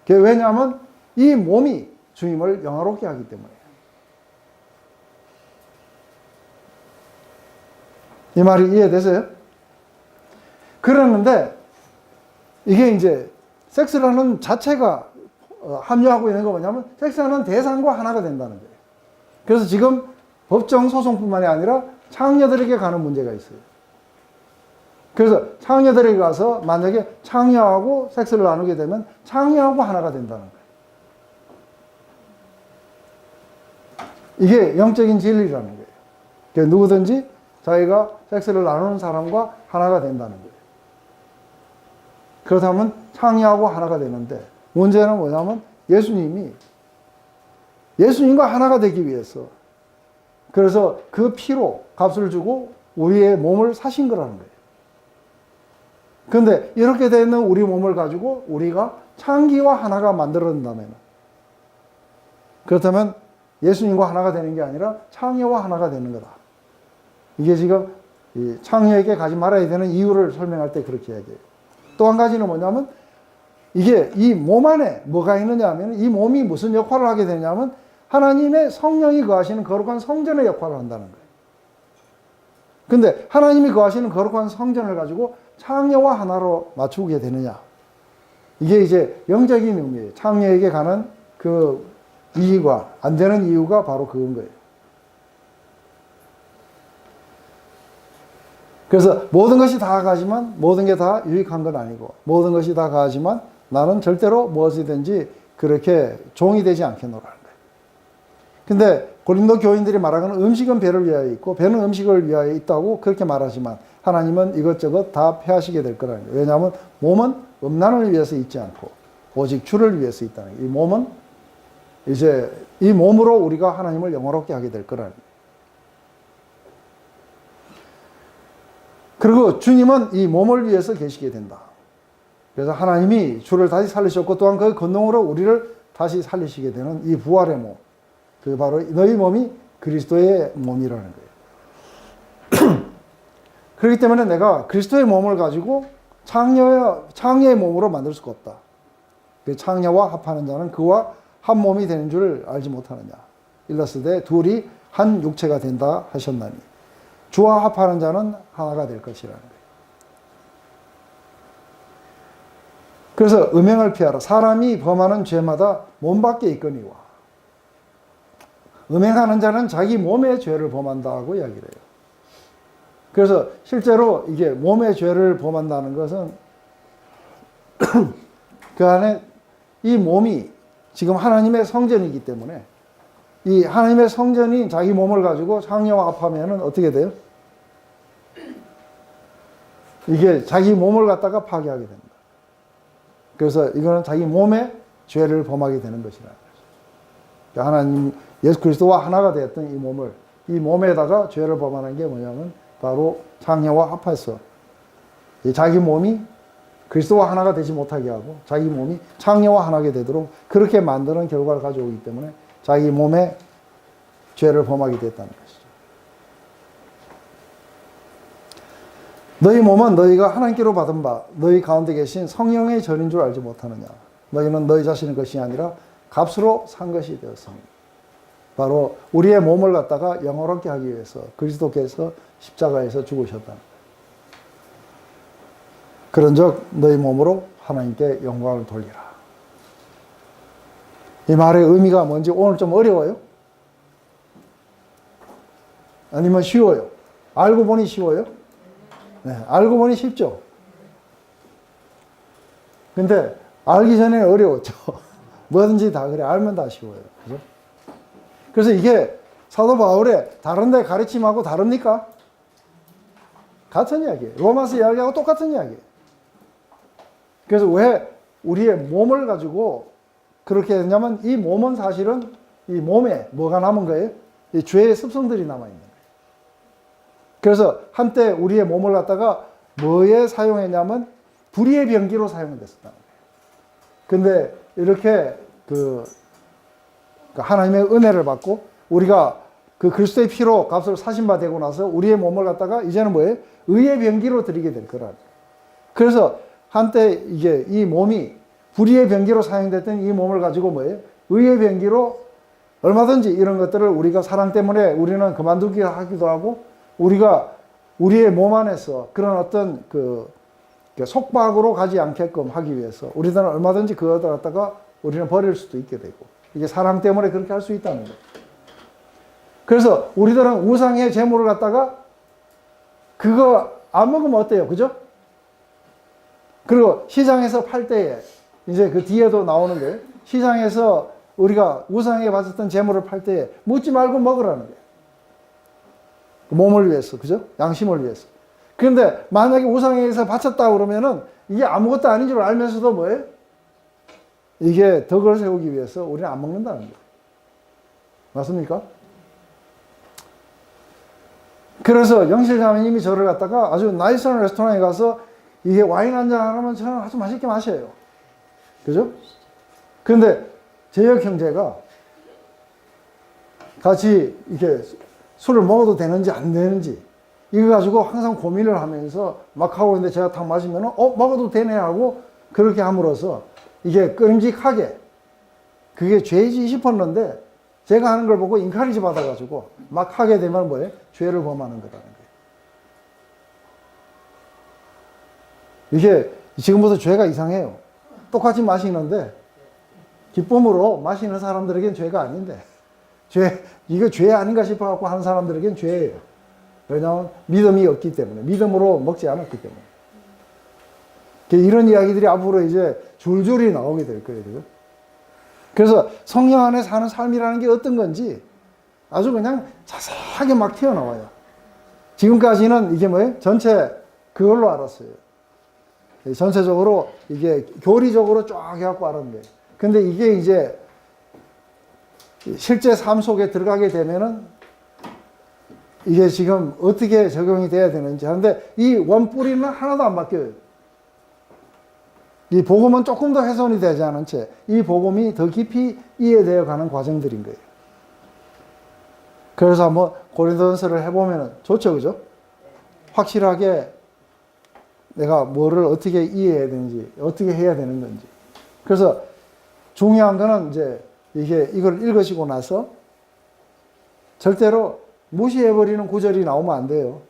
거예요. 왜냐하면 이 몸이 주님을 영화롭게 하기 때문에. 이 말이 이해되세요? 그러는데 이게 이제 섹스라는 자체가 함유하고 있는 거 뭐냐면 섹스하는 대상과 하나가 된다는 거예요. 그래서 지금 법정 소송뿐만이 아니라 창녀들에게 가는 문제가 있어요. 그래서 창녀들에게 가서 만약에 창녀하고 섹스를 나누게 되면 창녀하고 하나가 된다는 거예요. 이게 영적인 진리라는 거예요. 그러니까 누구든지 자기가 섹스를 나누는 사람과 하나가 된다는 거예요. 그렇다면 창녀하고 하나가 되는데 문제는 뭐냐면 예수님과 하나가 되기 위해서 그래서 그 피로 값을 주고 우리의 몸을 사신 거라는 거예요. 그런데 이렇게 되는 우리 몸을 가지고 우리가 창기와 하나가 만들어진다면 그렇다면 예수님과 하나가 되는 게 아니라 창녀와 하나가 되는 거다. 이게 지금 이 창녀에게 가지 말아야 되는 이유를 설명할 때 그렇게 얘기해요. 또 한 가지는 뭐냐면 이게 이 몸 안에 뭐가 있느냐 하면 이 몸이 무슨 역할을 하게 되냐면 하나님의 성령이 거하시는 거룩한 성전의 역할을 한다는 거예요. 근데 하나님이 거하시는 거룩한 성전을 가지고 창녀와 하나로 맞추게 되느냐. 이게 이제 영적인 의미예요. 창녀에게 가는 그 이유가 안 되는 이유가 바로 그건 거예요. 그래서 모든 것이 다 가지만 모든 게 다 유익한 건 아니고 모든 것이 다 가지만 나는 절대로 무엇이든지 그렇게 종이 되지 않겠노라는 거예요. 근데 고린도 교인들이 말하는 음식은 배를 위하여 있고 배는 음식을 위하여 있다고 그렇게 말하지만 하나님은 이것저것 다 폐하시게 될 거라는 거예요. 왜냐하면 몸은 음란을 위해서 있지 않고 오직 주를 위해서 있다는 거예요. 이 몸은 이제 이 몸으로 우리가 하나님을 영화롭게 하게 될 거라는 거예요. 그리고 주님은 이 몸을 위해서 계시게 된다. 그래서 하나님이 주를 다시 살리셨고 또한 그 근동으로 우리를 다시 살리시게 되는 이 부활의 몸. 그 바로 너희 몸이 그리스도의 몸이라는 거예요. 그렇기 때문에 내가 그리스도의 몸을 가지고 창녀의 몸으로 만들 수가 없다. 그 창녀와 합하는 자는 그와 한 몸이 되는 줄 알지 못하느냐. 일러스되 둘이 한 육체가 된다 하셨나니 주와 합하는 자는 하나가 될 것이라는 거예요. 그래서 음행을 피하라. 사람이 범하는 죄마다 몸 밖에 있거니와. 음행하는 자는 자기 몸의 죄를 범한다고 이야기를 해요. 그래서 실제로 이게 몸의 죄를 범한다는 것은 그 안에 이 몸이 지금 하나님의 성전이기 때문에 이 하나님의 성전인 자기 몸을 가지고 창녀와 합하면은 어떻게 돼요? 이게 자기 몸을 갖다가 파괴하게 됩니다. 그래서 이거는 자기 몸의 죄를 범하게 되는 것이라는 거죠. 그러니까 하나님 예수 그리스도와 하나가 되었던 이 몸을 이 몸에다가 죄를 범하는 게 뭐냐면 바로 창녀와 합해서 자기 몸이 그리스도와 하나가 되지 못하게 하고 자기 몸이 창녀와 하나가 되도록 그렇게 만드는 결과를 가져오기 때문에 자기 몸에 죄를 범하게 됐다는 것이죠. 너희 몸은 너희가 하나님께로 받은 바 너희 가운데 계신 성령의 전인 줄 알지 못하느냐. 너희는 너희 자신의 것이 아니라 값으로 산 것이 되었으니. 바로 우리의 몸을 갖다가 영원롭게 하기 위해서 그리스도께서 십자가에서 죽으셨다는 거예요. 그런즉 너희 몸으로 하나님께 영광을 돌리라. 이 말의 의미가 뭔지 오늘 좀 어려워요? 아니면 쉬워요? 알고 보니 쉬워요? 네, 알고 보니 쉽죠? 근데 알기 전에는 어려웠죠. 뭐든지 다 그래. 알면 다 쉬워요. 그죠? 그래서 이게 사도 바울의 다른 데 가르침하고 다릅니까? 같은 이야기예요. 로마서 이야기하고 똑같은 이야기예요. 그래서 왜 우리의 몸을 가지고 그렇게 했냐면 이 몸은 사실은 이 몸에 뭐가 남은 거예요? 이 죄의 습성들이 남아있는 거예요. 그래서 한때 우리의 몸을 갖다가 뭐에 사용했냐면 불의의 병기로 사용됐었다는 거예요. 근데 이렇게 하나님의 은혜를 받고 우리가 그 그리스도의 피로 값을 사신 바 되고 나서 우리의 몸을 갖다가 이제는 뭐예요? 의의 병기로 드리게 될 거라. 그래서 한때 이게 이 몸이 불의의 병기로 사용됐던 이 몸을 가지고 뭐예요? 의의 병기로 얼마든지 이런 것들을 우리가 사랑 때문에 우리는 그만두기 하기도 하고 우리가 우리의 몸 안에서 그런 어떤 속박으로 가지 않게끔 하기 위해서 우리들은 얼마든지 그것을 갖다가 우리는 버릴 수도 있게 되고 이게 사랑 때문에 그렇게 할 수 있다는 거예요. 그래서 우리들은 우상의 제물을 갖다가 그거 안 먹으면 어때요? 그죠? 그리고 시장에서 팔 때에 이제 그 뒤에도 나오는 거예요. 시장에서 우리가 우상에 바쳤던 제물을 팔 때에 묻지 말고 먹으라는 거예요. 몸을 위해서, 그죠? 양심을 위해서. 그런데 만약에 우상에서 바쳤다 그러면은 이게 아무것도 아닌 줄 알면서도 뭐예요? 이게 덕을 세우기 위해서 우리는 안 먹는다는 거예요. 맞습니까? 그래서 영실자매님이 저를 갖다가 아주 나이스한 레스토랑에 가서 이게 와인 한잔 하면 저는 아주 맛있게 마셔요. 그죠? 그런데 제역 형제가 같이 이렇게 술을 먹어도 되는지 안 되는지 이거 가지고 항상 고민을 하면서 막 하고 있는데 제가 딱 마시면 먹어도 되네 하고 그렇게 함으로써 이게 끔찍하게 그게 죄이지 싶었는데 제가 하는 걸 보고 인카리지 받아가지고 막 하게 되면 뭐예요? 죄를 범하는 거라는 거예요. 이게 지금부터 죄가 이상해요. 똑같이 마시는데 기쁨으로 마시는 사람들에겐 죄가 아닌데 이거 죄 아닌가 싶어갖고 하는 사람들에겐 죄예요. 왜냐하면 믿음이 없기 때문에 믿음으로 먹지 않았기 때문에 이런 이야기들이 앞으로 이제 줄줄이 나오게 될 거예요. 그죠? 그래서 성령 안에 사는 삶이라는 게 어떤 건지 아주 그냥 자세하게 막 튀어나와요. 지금까지는 이게 뭐예요? 전체 그걸로 알았어요. 전체적으로 이게 교리적으로 쫙 해갖고 알았는데 근데 이게 이제 실제 삶 속에 들어가게 되면은 이게 지금 어떻게 적용이 돼야 되는지 하는데 이 원뿌리는 하나도 안 바뀌어요. 이 복음은 조금 더 훼손이 되지 않은 채 이 복음이 더 깊이 이해되어 가는 과정들인 거예요. 그래서 한번 고린도전서를 해보면 좋죠, 그죠? 확실하게 내가 뭐를 어떻게 이해해야 되는지, 어떻게 해야 되는 건지. 그래서 중요한 거는 이제 이걸 읽으시고 나서 절대로 무시해버리는 구절이 나오면 안 돼요.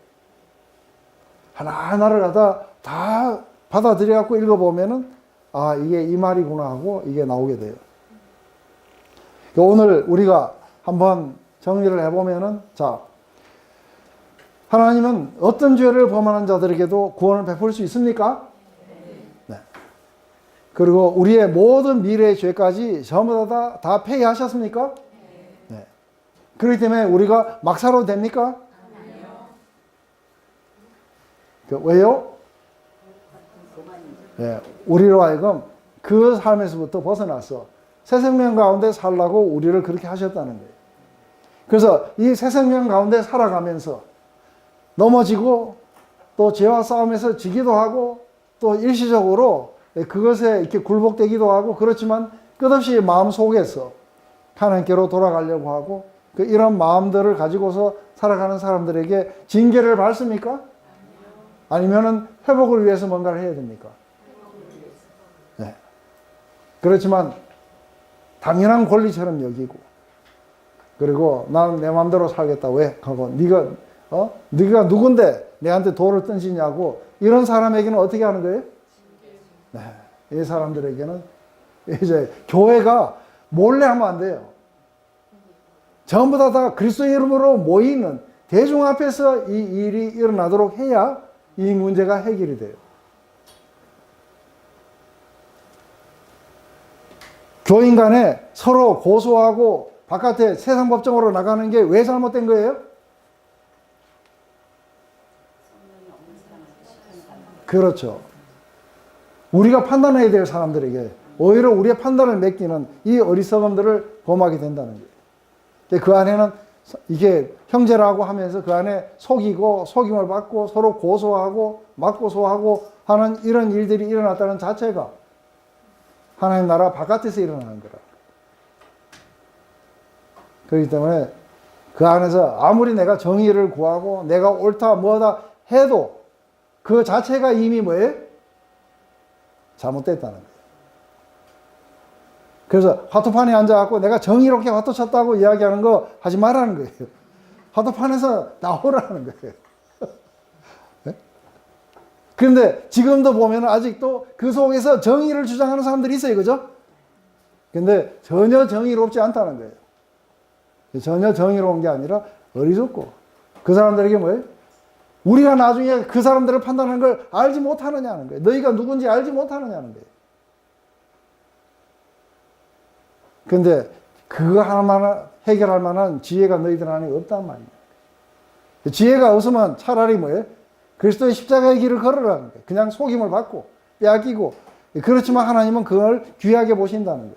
하나하나를 갖다 다 받아들여갖고 읽어보면은, 아, 이게 이 말이구나 하고 이게 나오게 돼요. 오늘 우리가 한번 정리를 해보면은, 자, 하나님은 어떤 죄를 범하는 자들에게도 구원을 베풀 수 있습니까? 네. 그리고 우리의 모든 미래의 죄까지 전부 다 폐기하셨습니까? 네. 그렇기 때문에 우리가 막 살아도 됩니까? 왜요? 네. 우리로 하여금 그 삶에서부터 벗어나서 새 생명 가운데 살라고 우리를 그렇게 하셨다는 거예요. 그래서 이 새 생명 가운데 살아가면서 넘어지고 또 죄와 싸움에서 지기도 하고 또 일시적으로 그것에 이렇게 굴복되기도 하고, 그렇지만 끝없이 마음 속에서 하나님께로 돌아가려고 하고, 이런 마음들을 가지고서 살아가는 사람들에게 징계를 받습니까? 아니면은 회복을 위해서 뭔가를 해야 됩니까? 네. 그렇지만 당연한 권리처럼 여기고, 그리고 나는 내 마음대로 살겠다. 왜? 하고 네가 누군데 내한테 돌을 던지냐고, 이런 사람에게는 어떻게 하는 거예요? 네. 이 사람들에게는 이제 교회가 몰래 하면 안 돼요. 전부 다 그리스도의 이름으로 모이는 대중 앞에서 이 일이 일어나도록 해야 이 문제가 해결이 돼요. 교인 간에 서로 고소하고 바깥에 세상 법정으로 나가는 게 왜 잘못된 거예요? 그렇죠. 우리가 판단해야 될 사람들에게 오히려 우리의 판단을 맡기는 이 어리석음들을 범하게 된다는 거예요. 그 안에는 이게 형제라고 하면서 그 안에 속이고 속임을 받고 서로 고소하고 맞고소하고 하는 이런 일들이 일어났다는 자체가 하나님 나라 바깥에서 일어나는 거라. 그렇기 때문에 그 안에서 아무리 내가 정의를 구하고 내가 옳다 뭐다 해도 그 자체가 이미 뭐예요? 잘못됐다는 거예요. 그래서 화투판에 앉아갖고 내가 정의롭게 화투 쳤다고 이야기하는 거 하지 말라는 거예요. 화투판에서 나오라는 거예요. 네? 그런데 지금도 보면 아직도 그 속에서 정의를 주장하는 사람들이 있어요. 그죠? 근데 전혀 정의롭지 않다는 거예요. 전혀 정의로운 게 아니라 어리석고, 그 사람들에게 뭐예요? 우리가 나중에 그 사람들을 판단하는 걸 알지 못하느냐는 거예요. 너희가 누군지 알지 못하느냐는 거예요. 근데 그거 하나만 해결할 만한 지혜가 너희들 안에 없단 말이에요. 지혜가 없으면 차라리 뭐예요? 그리스도의 십자가의 길을 걸으라는 거예요. 그냥 속임을 받고 빼앗기고. 그렇지만 하나님은 그걸 귀하게 보신다는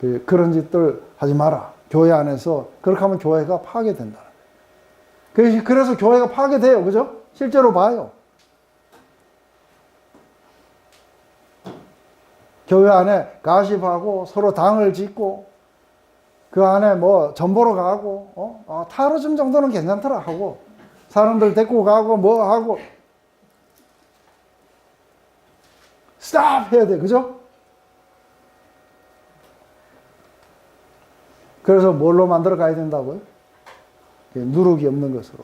거예요. 그런 짓들 하지 마라. 교회 안에서 그렇게 하면 교회가 파괴된다. 그래서 교회가 파괴돼요. 그죠? 실제로 봐요. 교회 안에 가십하고 서로 당을 짓고 그 안에 뭐 전보러 가고 타로즘 정도는 괜찮더라 하고 사람들 데리고 가고 뭐 하고 스탑 해야 돼. 그죠? 그래서 뭘로 만들어 가야 된다고요? 누룩이 없는 것으로.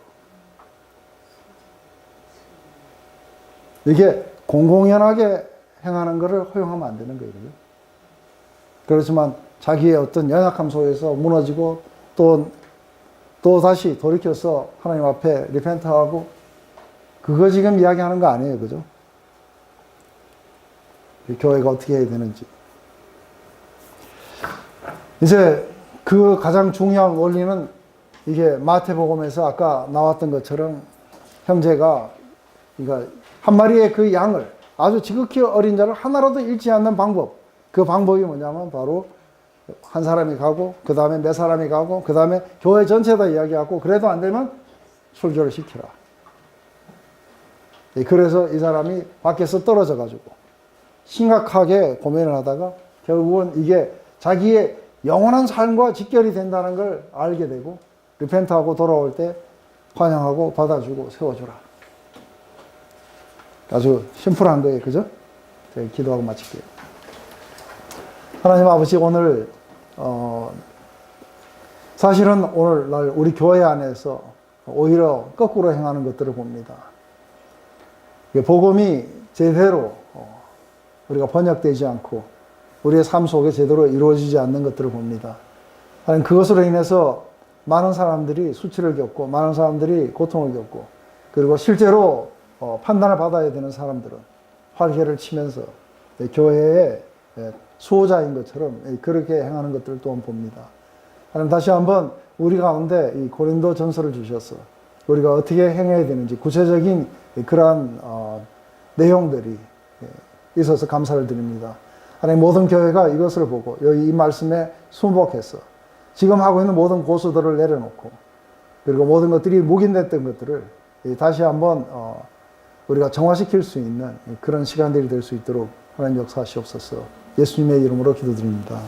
이게 공공연하게 행하는 것을 허용하면 안 되는 거예요. 그렇지만 자기의 어떤 연약함 속에서 무너지고 또 다시 돌이켜서 하나님 앞에 리펜트하고, 그거 지금 이야기하는 거 아니에요. 그죠? 교회가 어떻게 해야 되는지. 이제 그 가장 중요한 원리는 이게 마태복음에서 아까 나왔던 것처럼 형제가 그러니까 한 마리의 그 양을, 아주 지극히 어린 자를 하나라도 잃지 않는 방법. 그 방법이 뭐냐면 바로 한 사람이 가고 그 다음에 몇 사람이 가고 그 다음에 교회 전체다 이야기하고, 그래도 안 되면 술교를 시키라. 그래서 이 사람이 밖에서 떨어져 가지고 심각하게 고민을 하다가 결국은 이게 자기의 영원한 삶과 직결이 된다는 걸 알게 되고, 리펜트하고 돌아올 때 환영하고 받아주고 세워주라. 아주 심플한 거예요. 그죠? 제가 기도하고 마칠게요. 하나님 아버지, 오늘 사실은 오늘날 우리 교회 안에서 오히려 거꾸로 행하는 것들을 봅니다. 복음이 제대로 우리가 번역되지 않고 우리의 삶 속에 제대로 이루어지지 않는 것들을 봅니다. 그것으로 인해서 많은 사람들이 수치를 겪고 많은 사람들이 고통을 겪고 그리고 실제로 판단을 받아야 되는 사람들은 활개를 치면서 교회의 수호자인 것처럼 그렇게 행하는 것들을 또한 봅니다. 하나님 다시 한번 우리 가운데 이 고린도 전서를 주셔서 우리가 어떻게 행해야 되는지 구체적인 그러한 내용들이 있어서 감사를 드립니다. 하나님 모든 교회가 이것을 보고 여기 이 말씀에 순복해서 지금 하고 있는 모든 고수들을 내려놓고 그리고 모든 것들이 묵인됐던 것들을 다시 한번 우리가 정화시킬 수 있는 그런 시간들이 될 수 있도록 하나님 역사하시옵소서. 예수님의 이름으로 기도드립니다.